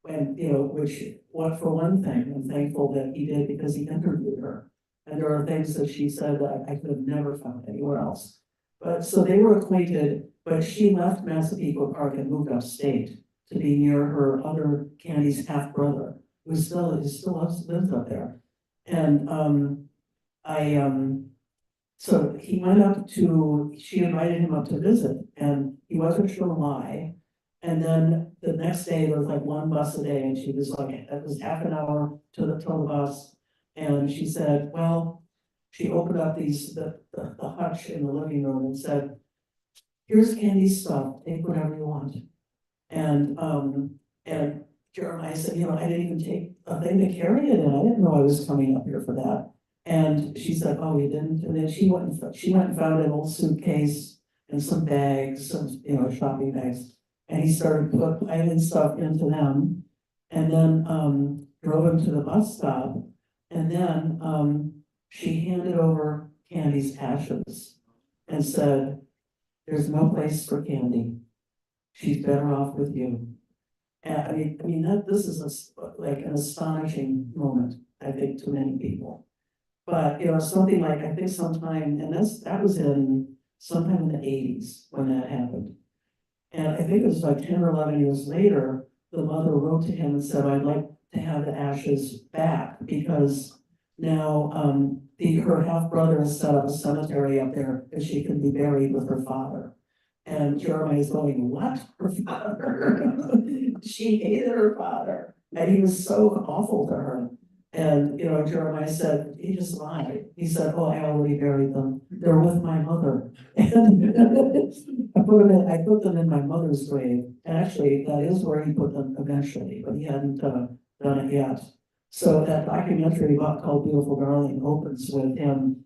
And, for one thing, I'm thankful that he did, because he interviewed her. And there are things that she said that I could have never found anywhere else. But, so they were acquainted, but she left Massapequa Park and moved upstate to be near her other Candy's half-brother, who still lives up there. And, so he went up she invited him up to visit, and he wasn't sure why. And then the next day, there was like 1 bus a day, and she was like, it was half an hour to the bus. And she said, well, she opened up the hutch in the living room and said, here's Candy's stuff, take whatever you want. And Jeremiah said, I didn't even take a thing to carry it in, I didn't know I was coming up here for that. And she said, oh, you didn't? And then she went and found an old suitcase and some bags, some, shopping bags. And he started piling stuff into them, and then, drove him to the bus stop. And then, she handed over Candy's ashes and said, there's no place for Candy. She's better off with you. And this is like an astonishing moment, I think, to many people. But, something like, I think sometime, and that was sometime in the 80s when that happened. And I think it was like 10 or 11 years later, the mother wrote to him and said, I'd like to have the ashes back, because now, her half-brother has set up a cemetery up there and she can be buried with her father. And Jeremiah's going, what? Her father? She hated her father, and he was so awful to her. And, Jeremiah said, he just lied. He said, oh, I already buried them. They're with my mother. And I put them in my mother's grave. And actually, that is where he put them eventually, but he hadn't done it yet. So that documentary called Beautiful Darling opens with him.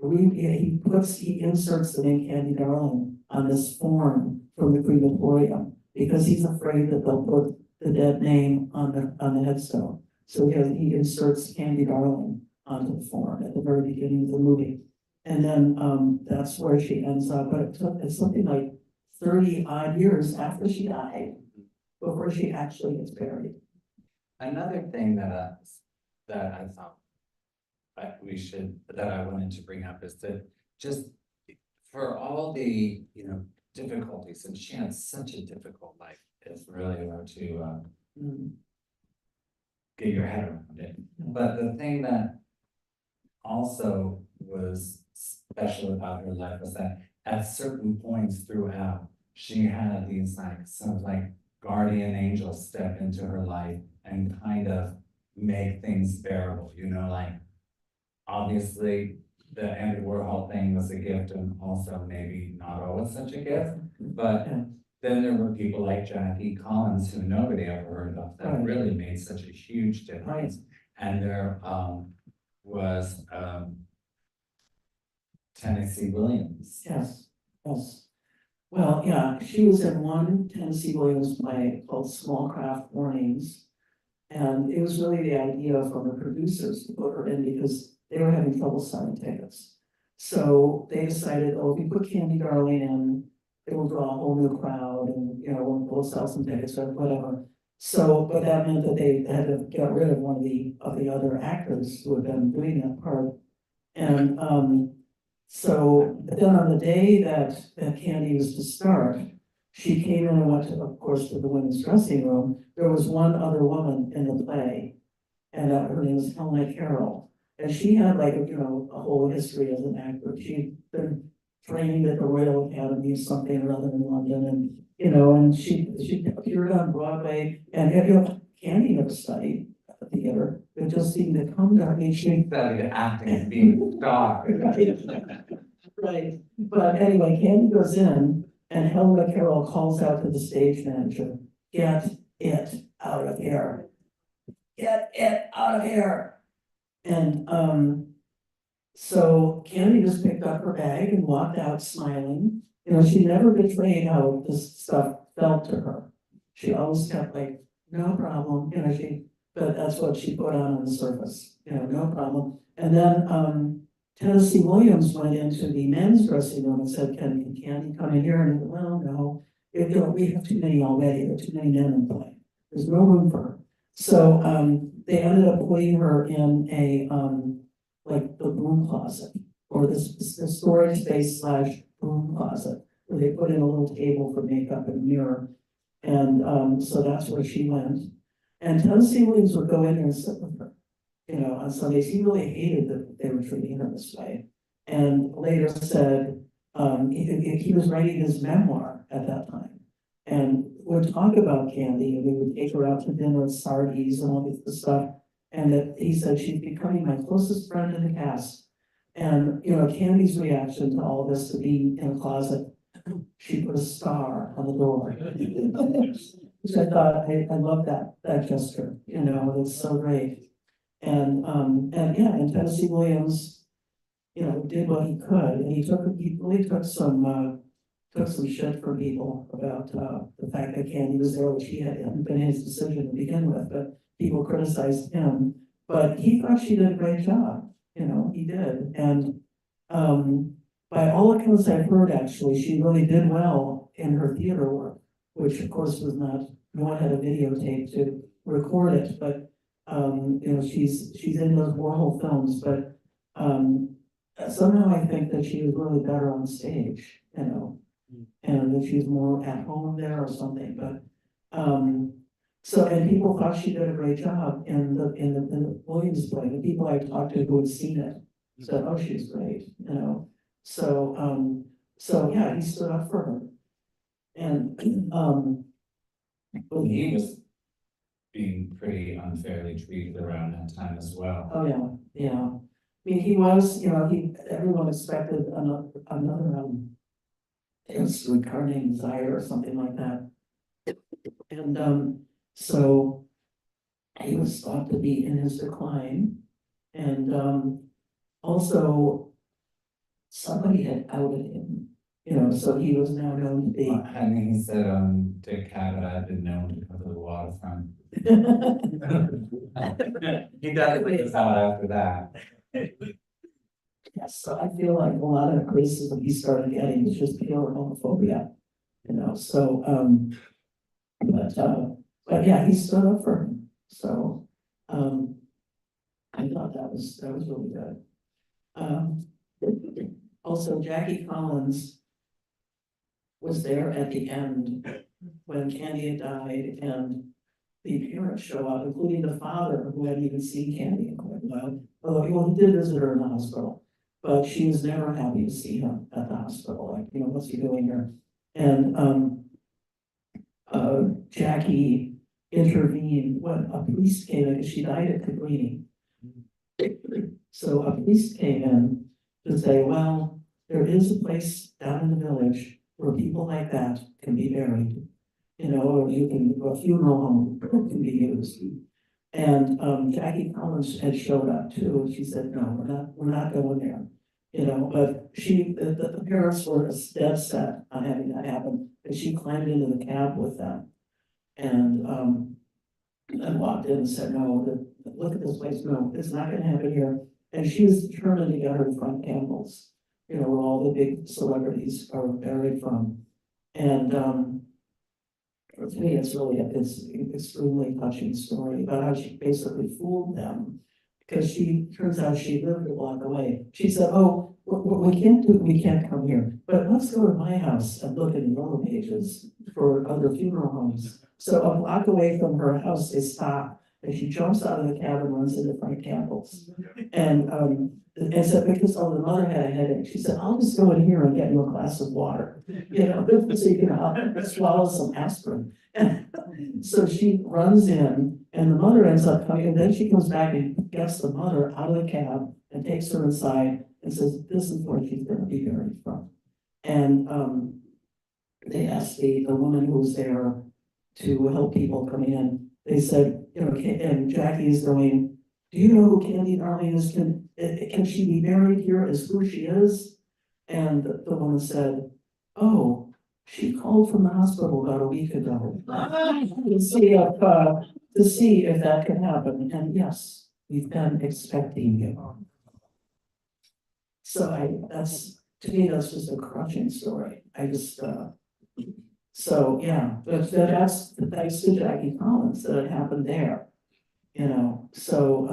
He inserts the name Candy Darling on this form from the crematorium, because he's afraid that they'll put the dead name on the headstone. So he inserts Candy Darling onto the form at the very beginning of the movie. And then, that's where she ends up, but it's something like 30 odd years after she died before she actually gets buried. another thing that I thought that I wanted to bring up is that just for all the, difficulties, and she had such a difficult life, it's really hard to, get your head around it. But the thing that also was special about her life was that at certain points throughout, she had these like, sort of like guardian angels step into her life and kind of make things bearable, you know, like obviously the Andy Warhol thing was a gift and also maybe not always such a gift, but Yeah. then there were people like Jackie Collins who nobody ever heard of that Right. really made such a huge difference. And there was Tennessee Williams. Yes, yes. Well, yeah, she was in one Tennessee Williams play called Small Craft Warnings. And it was really the idea from the producers to put her in because they were having trouble selling tickets. So they decided, oh, if we put Candy Darling in, it will draw a whole new crowd and, you know, we'll sell some tickets or whatever. So, but that meant that they had to get rid of one of the other actors who had been doing that part. And, so then on the day that Candy was to start, she came in and went to, of course, to the women's dressing room. There was one other woman in the play, and her name was Helena Carroll. And she had like, you know, a whole history as an actor. She'd been trained at the Royal Academy of something or other in London, and, you know, and she appeared on Broadway, and, you know, Candy never studied at the theater. It just seemed to come to her. I mean, she Studied acting and being a star. Right, but anyway, Candy goes in and Helena Carroll calls out to the stage manager, get it out of here. Get it out of here. And, so Candy just picked up her bag and walked out smiling. You know, she never betrayed how this stuff felt to her. She always kept like, no problem, you know, but that's what she put on the surface, you know, no problem. And then, Tennessee Williams went into the men's dressing room and said, can Candy come in here? And, well, no, you know, we have too many already, there are too many men in play. There's no room for her. So, they ended up putting her in a, like the broom closet, or this storage space / broom closet, where they put in a little table for makeup and mirror. And, so that's where she went. And Tennessee Williams would go in there and sit with her. You know, on Sundays, he really hated that they were treating her this way. And later said, he was writing his memoir at that time. And would talk about Candy, and we would take her out to dinner at Sardi's and all this stuff. And that he said, she's becoming my closest friend in the cast. And, you know, Candy's reaction to all of this, to be in a closet, she put a star on the door. Which I thought, I love that gesture, you know, it's so great. And yeah, and Tennessee Williams, you know, did what he could, and he really took some shit from people about, the fact that Candy was there, which he hadn't been his decision to begin with, but people criticized him. But he thought she did a great job, you know, he did, and, by all accounts I've heard, actually, she really did well in her theater work, which of course was not, no one had a videotape to record it, but you know, she's in those Warhol films, but somehow I think that she was really better on stage, you know, and that she's more at home there or something. But so, and people thought she did a great job in the Williams play. The people I talked to who had seen it said, "Oh, she's great," you know. So so yeah, he stood up for her, and Well, he was being pretty unfairly treated around that time as well. oh yeah, yeah. I mean, he was, you know, everyone expected another sweet car named Desire or something like that. And so he was thought to be in his decline. And also somebody had outed him, you know, so he was now known to be. I mean, he said, Dick Cavett had been known to cover the waterfront. He definitely was out after that. Yes, so I feel like a lot of criticism he started getting was just pure homophobia, you know, so, but yeah, he stood up for him, so, I thought that was really good. Also, Jackie Collins was there at the end when Candy had died, and the parents show up, including the father, who hadn't even seen Candy in quite a while. Although he did visit her in the hospital, but she was never happy to see him at the hospital. Like, you know, what's he doing here? And, Jackie intervened when a priest came in, because she died at Cabrini. So a priest came in to say, well, there is a place down in the village where people like that can be buried. You know, or you can, a funeral home can be used. And Jackie Collins had showed up too, and she said, no, we're not going there. You know, but the parents were dead set on having that happen, and she climbed into the cab with them. And walked in and said, no, look at this place, no, it's not gonna happen here. And she was determined to get her front candles, you know, where all the big celebrities are buried from. And to me, it's an extremely touching story about how she basically fooled them. Because turns out she lived a block away. She said, oh, we can't come here, but let's go to my house and look in the yellow pages for other funeral homes. So a block away from her house, they stop, and she jumps out of the cab and runs into Frank Campbell's. And so because the mother had a headache, she said, I'll just go in here and get you a glass of water, you know, so you can swallow some aspirin. And so she runs in, and the mother ends up coming, and then she comes back and gets the mother out of the cab and takes her inside and says, this is where she's gonna be buried from. And they asked the woman who was there to help people come in. They said, you know, and Jackie is going, do you know who Candy Darling is? Can she be buried here as who she is? And the woman said, oh, she called from the hospital about a week ago to see if that could happen. And yes, we've been expecting you. So to me, that's just a crushing story. So yeah, that's thanks to Jackie Collins that it happened there. You know, so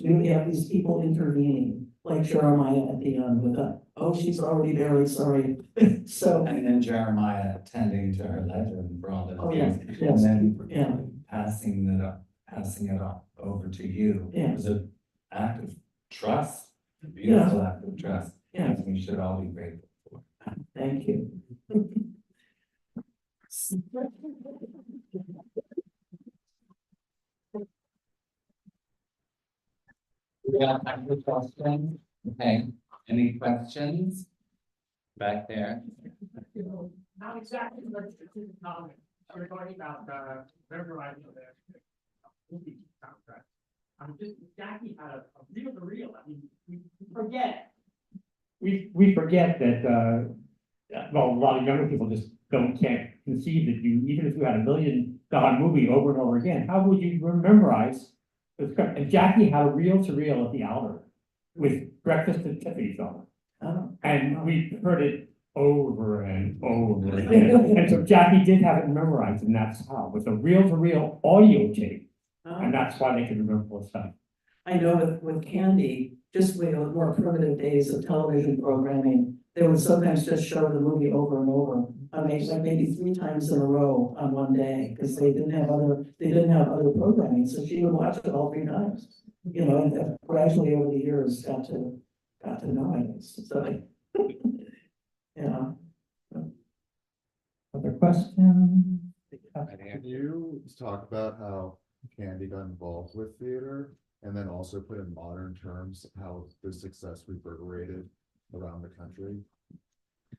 we have these people intervening, like Jeremiah at the end with oh, she's already buried, sorry. So. And then Jeremiah attending to her legend for all the. Oh, yeah, things, yes, and then yeah. passing it up over to you. Yeah. It was an act of trust, a beautiful act of trust. Yeah. We should all be grateful for. Thank you. Yeah, I have a question. Okay, any questions? Back there. Not exactly, but specific comment. We're talking about memorizing the movie soundtrack. Jackie had a reel to reel. I mean, we forget. We forget that, well, a lot of younger people just can't conceive that even if you had $1 million movie over and over again, how would you memorize? And Jackie had a reel to reel at the Albert with Breakfast at Tiffany's on it. Oh. And we heard it over and over again. And so Jackie did have it memorized, and that's how, with a reel to reel audio tape. And that's why they could remember all the stuff. I know with Candy, just with more primitive days of television programming, they would sometimes just show the movie over and over. Maybe 3 times in a row on one day, because they didn't have other programming, so she would watch it all 3 times. You know, and gradually over the years got to know it. So yeah. Other questions? Can you talk about how Candy got involved with theater, and then also put in modern terms how the success reverberated around the country?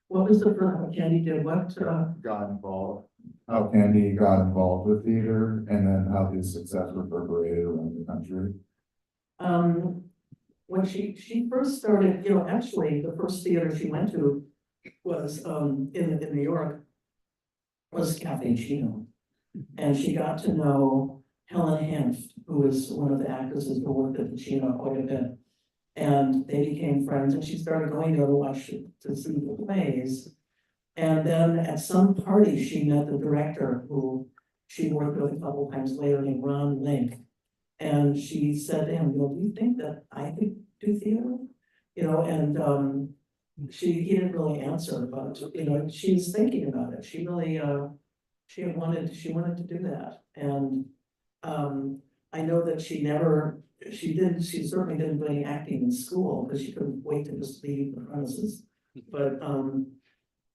What was the first Candy did? What? Got involved, how Candy got involved with theater, and then how his success reverberated around the country. When she first started, you know, actually the first theater she went to was in New York, was Cafe Chino. And she got to know Helen Hanft, who was one of the actresses who worked at the Chino quite a bit. And they became friends, and she started going there to see the plays. And then at some party, she met the director who she worked with a couple times later, named Ron Link. And she said to him, you know, do you think that I could do theater? You know, and he didn't really answer, but you know, she was thinking about it. She really she wanted to do that. And I know that she certainly didn't do any acting in school because she couldn't wait to just leave the premises. But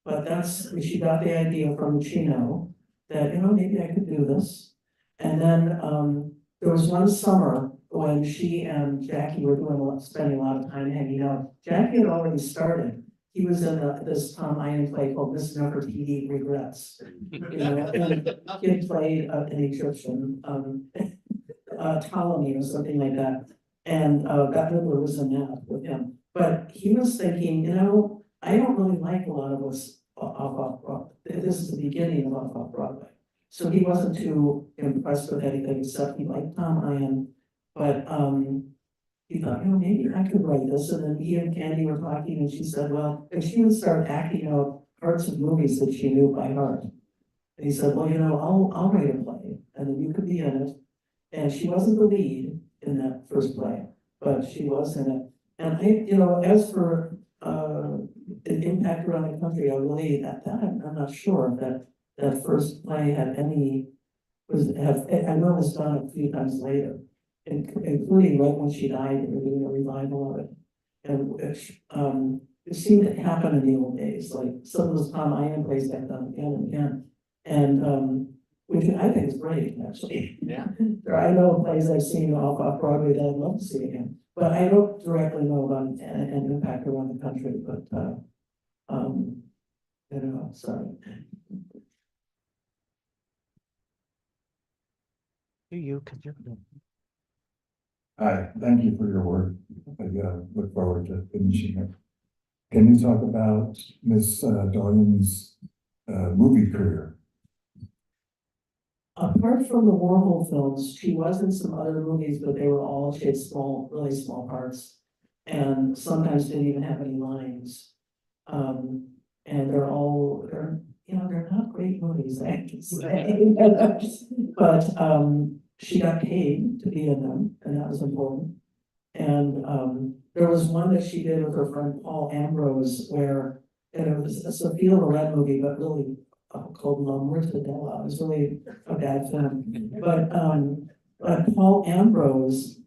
But she got the idea from Chino that, maybe I could do this. And then, there was one summer when she and Jackie were spending a lot of time hanging out. Jackie had already started. He was in this Tom Ian play called Miss Nefertiti Regrets. And he had played an Egyptian, Ptolemy or something like that. And Bette Midler was in that with him. But he was thinking, I don't really like a lot of this off Broadway. This is the beginning of off Broadway. So he wasn't too impressed with anything except he liked Tom Ian. But he thought, maybe I could write this. And then he and Candy were talking and she said, well, if she would start acting out parts of movies that she knew by heart. And he said, well, I'll write a play and then you could be in it. And she wasn't the lead in that first play, but she was in it. And as for the impact around the country, I'm not sure that first play had I know it was done a few times later, including right when she died, they were doing a revival of it. And it seemed to happen in the old days, like some of those Tom Ian plays got done again and again. And which I think is great, actually. Yeah. I know plays I've seen off Broadway that I'd love to see again, but I don't directly know about an impact around the country, but sorry. Hi, thank you for your work. I look forward to finishing it. Can you talk about Miss Darling's movie career? Apart from the Warhol films, she was in some other movies, but she had really small parts. And sometimes didn't even have any lines. And they're not great movies, I have to say. But she got paid to be in them, and that was important. And there was one that she did with her friend Paul Ambrose, where it was a Sophia Loren movie, but really called La Mortadella. It was really a bad film. But Paul Ambrose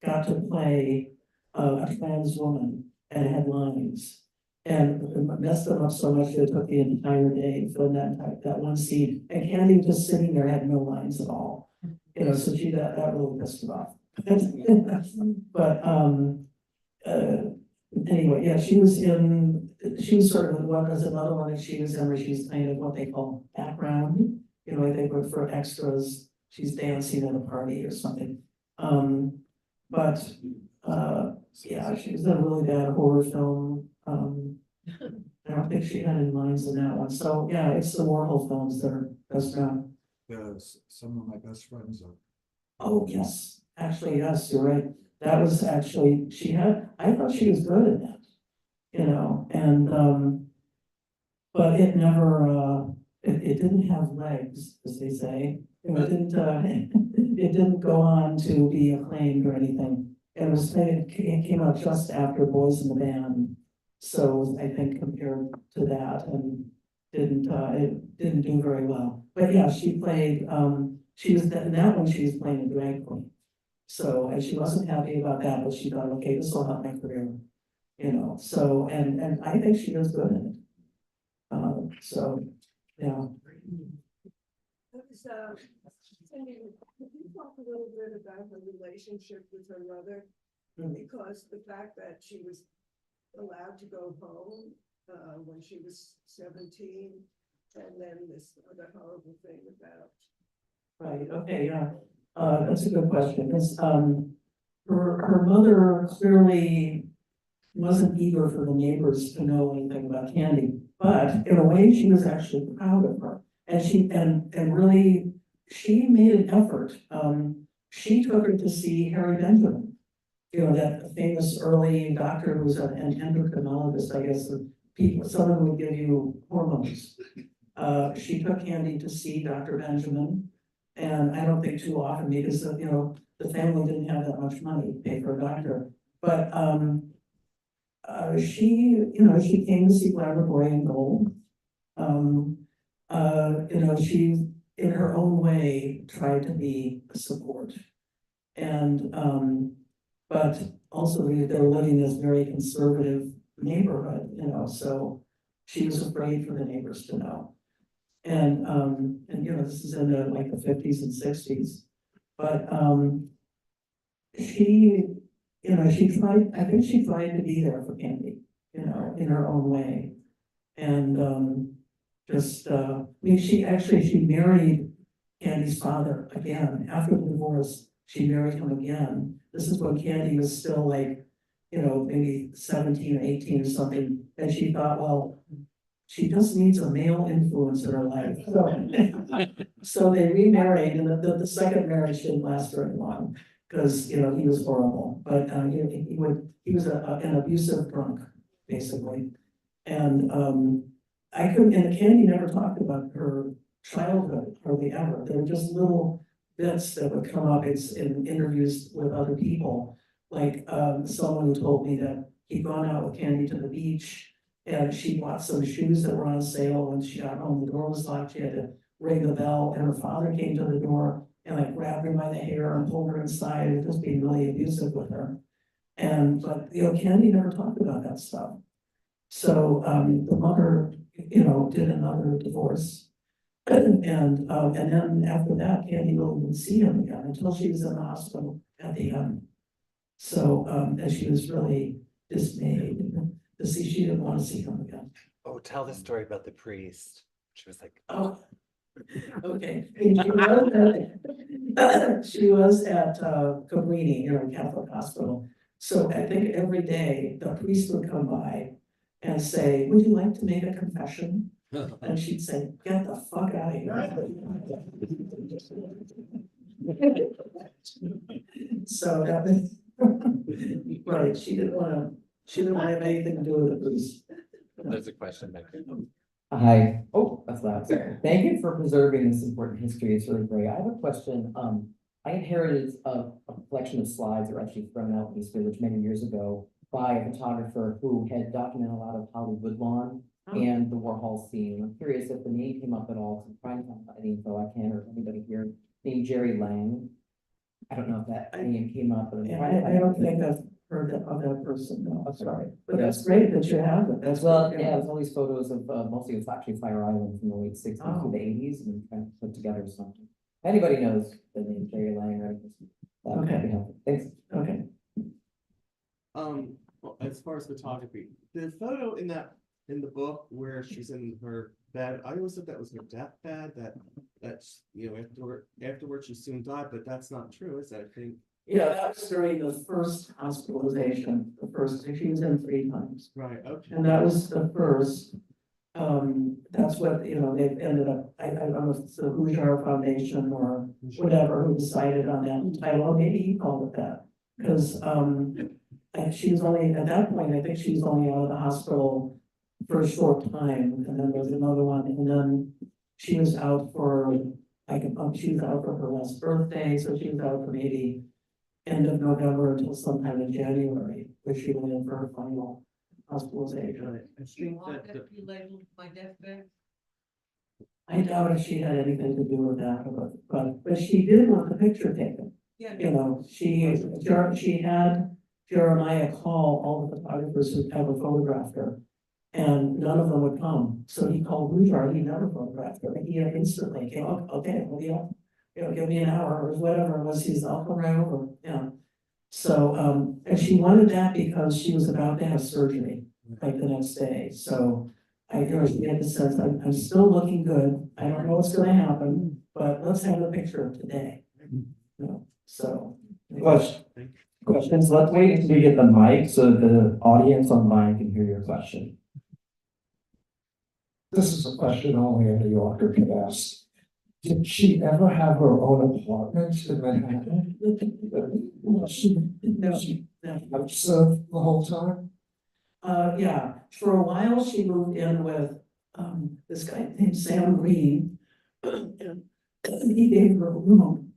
got to play a trans woman and had lines. And it messed them up so much that it took the entire day to film that one scene. And Candy was just sitting there, had no lines at all. So that really pissed her off. But anyway, yeah, she was sort of there's another one that she was in where she's kind of what they call background. I think for extras, she's dancing at a party or something. But yeah, she was in a really bad horror film. I don't think she had any lines in that one. So yeah, it's the Warhol films that are best known. Yes, some of my best friends are. Oh, yes, actually, yes, you're right. That was actually, I thought she was good at that, and, but it never, it didn't have legs, as they say. It didn't go on to be acclaimed or anything. It came out just after Boys in the Band. So I think compared to that and it didn't do very well. But yeah, she played, she was in that one, she was playing a drag queen. So, and she wasn't happy about that, but she thought, okay, this will help my career, so, and I think she was good in it. So, yeah. Cindy, could you talk a little bit about her relationship with her mother? Because the fact that she was allowed to go home when she was 17, and then this other horrible thing about. Right, okay, yeah, that's a good question, because her mother clearly wasn't eager for the neighbors to know anything about Candy, but in a way, she was actually proud of her, and really, she made an effort. She took her to see Harry Benjamin, that famous early doctor who was an endocrinologist, I guess, someone who would give you hormones. She took Candy to see Dr. Benjamin. And I don't think too often because, the family didn't have that much money to pay for a doctor. But she came to see Glamour Boy in Gold. She, in her own way, tried to be a support. And, but also they were living in this very conservative neighborhood, so she was afraid for the neighbors to know. And you know, this is in like the fifties and sixties. But, she, you know, I think she tried to be there for Candy, you know, in her own way. And, I mean, she married Candy's father again, after the divorce, she married him again. This is when Candy was still like, you know, maybe 17 or 18 or something, and she thought, well, she just needs a male influence in her life. So they remarried, and the second marriage didn't last very long, because, you know, he was horrible, but, he was an abusive drunk, basically. And, and Candy never talked about her childhood hardly ever. There were just little bits that would come up in interviews with other people. Like, someone who told me that he'd gone out with Candy to the beach, and she bought some shoes that were on sale. When she got home, the door was locked, she had to ring the bell, and her father came to the door and like grabbed her by the hair and pulled her inside, and just being really abusive with her. But, you know, Candy never talked about that stuff. So, the mother, you know, did another divorce. And then after that, Candy really didn't see him again until she was in the hospital at the end. So, and she was really dismayed to see she didn't want to see him again. Oh, tell the story about the priest. She was like, Oh, okay. She was at Cabrini, you know, Catholic hospital. So I think every day the priest would come by and say, would you like to make a confession? And she'd say, get the fuck out of here. So that was, right, she didn't want to have anything to do with the priest. there's a question back there. Hi, oh, that's loud, sorry. Thank you for preserving this important history, it's really great. I have a question, I inherited a collection of slides that were actually thrown out in East Village many years ago by a photographer who had documented a lot of Hollywood lawn and the Warhol scene. I'm curious if the name came up at all, so I'm trying to find any info I can, or if anybody here named Jerry Lang. I don't know if that name came up, but I'm trying to I find don't it. think I've heard of that person, no, I'm sorry. but that's great that you have it, that's. Well, good, yeah, it was all these photos of, mostly it's actually Fire Island from the late sixties to Oh. the eighties, and trying to put together something. If anybody knows the name Jerry Lang, or anything, that would be helpful. Thanks. Okay. Well, as far as photography, the photo in the book where she's in her bed, I always thought that was her deathbed, that's, you know, afterwards she soon died, but that's not true, is that, I think? Yeah, that was during the first hospitalization, she was in 3 times, Right, okay. and that was the first. That's what, you know, they've ended up, I don't know if it's the Hujar Foundation or whatever who decided on that title, or maybe he called it that. Because, and she was only, at that point, I think she was only out of the hospital for a short time, and then there was another one, and then she was out for, like, she was out for her last birthday, so she was out for maybe end of November until sometime in January, where she went in for her final hospitalization. Right, I think that be labeled my deathbed? I doubt if she had anything to do with that, but she did want the picture taken. Yeah. You know, she had Jeremiah call all the photographers who ever photographed her, and none of them would come. So he called Rujar, he never photographed her, and he instantly came, "Oh, okay, well, you know, give me an hour or whatever it was, I'll come right over, you know." So, and she wanted that because she was about to have surgery, like the next day, so I, you know, she had the sense, I'm still looking good, I don't know what's gonna happen, but let's have a picture today. You know, so. Questions, let's wait until we get the mic so the audience online can hear your question. This is a question only a New Yorker could ask. Did she ever have her own apartment in Manhattan? Was she served the whole time? Yeah, for a while she moved in with, this guy named Sam Green. And he gave her a room.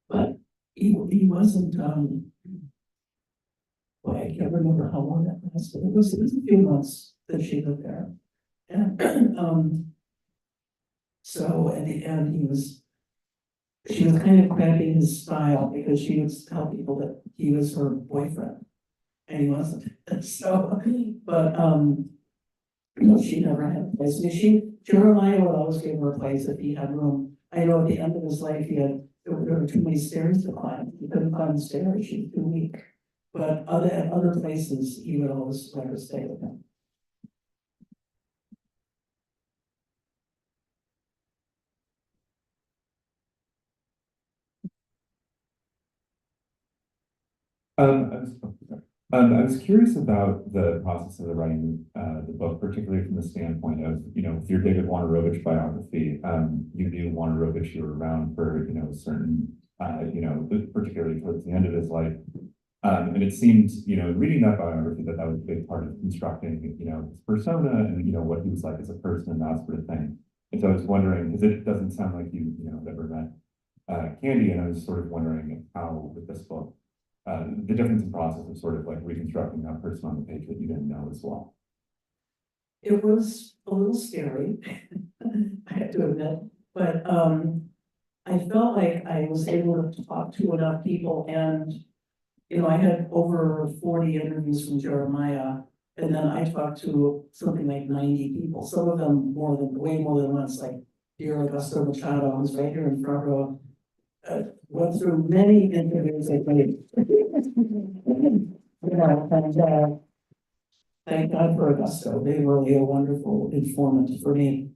But he wasn't, well, I can't remember how long that lasted, it was a few months that she lived there. And, so at the end, she was kind of cramping his style because she would tell people that he was her boyfriend. and he wasn't, so, but, no, she never had a place. Jeremiah would always give her a place if he had room. I know at the end of his life, there were too many stairs to climb. He couldn't climb the stairs, she was too weak. But at other places, he would always let her stay with him. I was, I was curious about the process of the writing, the book, particularly from the standpoint of, with your David Wojnarowicz biography, you knew Wojnarowicz, you were around for, certain, particularly towards the end of his life. And it seemed, reading that biography, that was a big part of constructing, his persona and, what he was like as a person and that sort of thing. And so I was wondering, because it doesn't sound like you, have ever met, Candy, and I was sort of wondering how with this book, the difference in process of sort of like reconstructing that person on the page that you didn't know as well. It was a little scary, I have to admit, but I felt like I was able to talk to enough people, and I had over 40 interviews from Jeremiah, and then I talked to something like 90 people, some of them way more than once, like dear Augusto Machado, I was right here in front row. Went through many interviews I made. And thank God for Augusto. They were really a wonderful informant for me.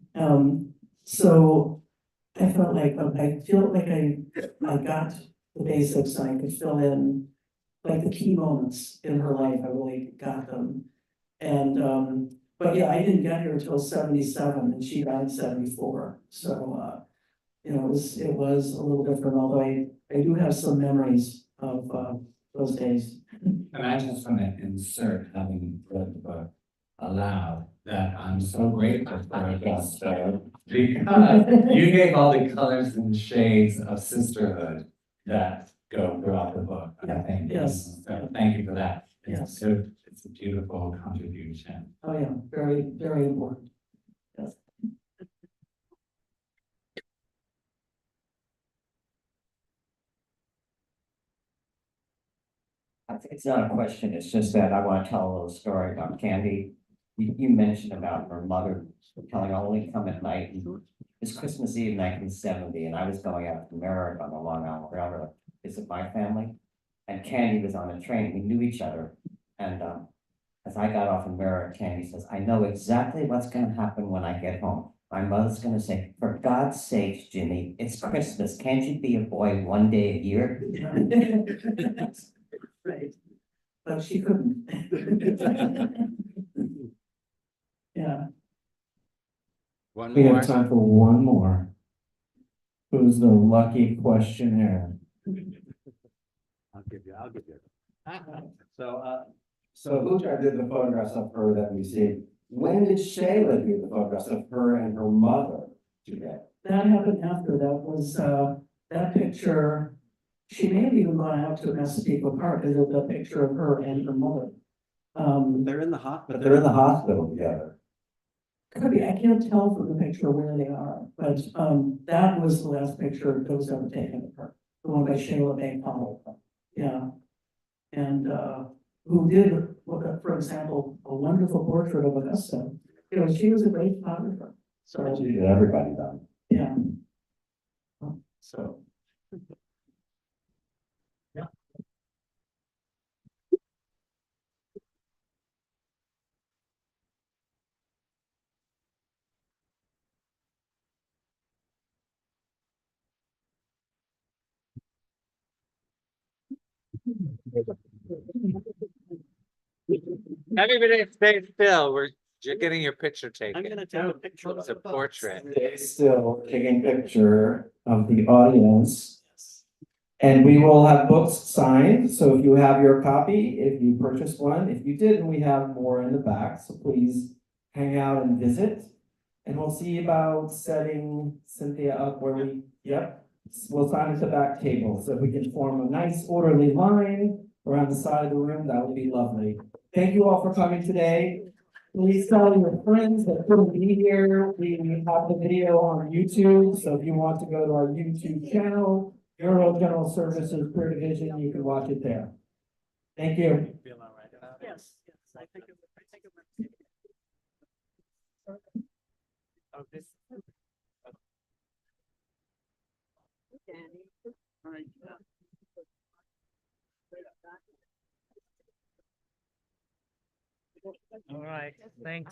So I felt like I feel like I got the basics and I could fill in like the key moments in her life. I really got them. And but yeah, I didn't get here until 77 and she died in 74. So it was a little different, although I do have some memories of those days. And I just want to insert, having read the book aloud, that I'm so grateful for Augusto, because you gave all the colors and shades of sisterhood that go throughout the book. I think. Yes. So thank you for that. Yes. So it's a beautiful contribution. Oh, yeah, very, very important. Yes. It's not a question, it's just that I want to tell a little story about Candy. You mentioned about her mother telling only come at night. It's Christmas Eve 1970, and I was going out to America on the Long Island Railroad to visit my family. And Candy was on a train, we knew each other. And as I got off in Merritt, Candy says, I know exactly what's gonna happen when I get home. My mother's gonna say, for God's sakes, Jimmy, it's Christmas, can't you be a boy one day a year? Right, but she couldn't. Yeah. One We more. have time for one more. Who's the lucky questionnaire? I'll give you. So Lucha did the photographs of her that we see. When did Shayla do the photographs of her and her mother together? That happened after. That was that picture. She may have even gone out to Massapequa Park. There's a picture of her and her mother. They're in the hospital. But they're in the hospital together. Could be, I can't tell from the picture where they are, but that was the last picture that was ever taken of her. The one by Shayla Bay Powell. Yeah. And who did look up, for example, a wonderful portrait of Augusta. She was a great photographer. So She did everybody done. yeah. So. Everybody stay still. You're getting your picture I'm taken. gonna take a picture of It's a the book. portrait. Stay still, taking picture of the audience. And we will have books signed, so if you have your copy, if you purchased one, if you didn't, we have more in the back, so please hang out and visit. And we'll see about setting Cynthia up where we'll sign at the back table, so if we can form a nice orderly line around the side of the room, that would be lovely. Thank you all for coming today. Please tell your friends that couldn't be here. We have the video on YouTube, so if you want to go to our YouTube channel, Bureau of General Services Career Division, you can watch it there. Thank you. Feel all right. Oh, this. All right, thanks.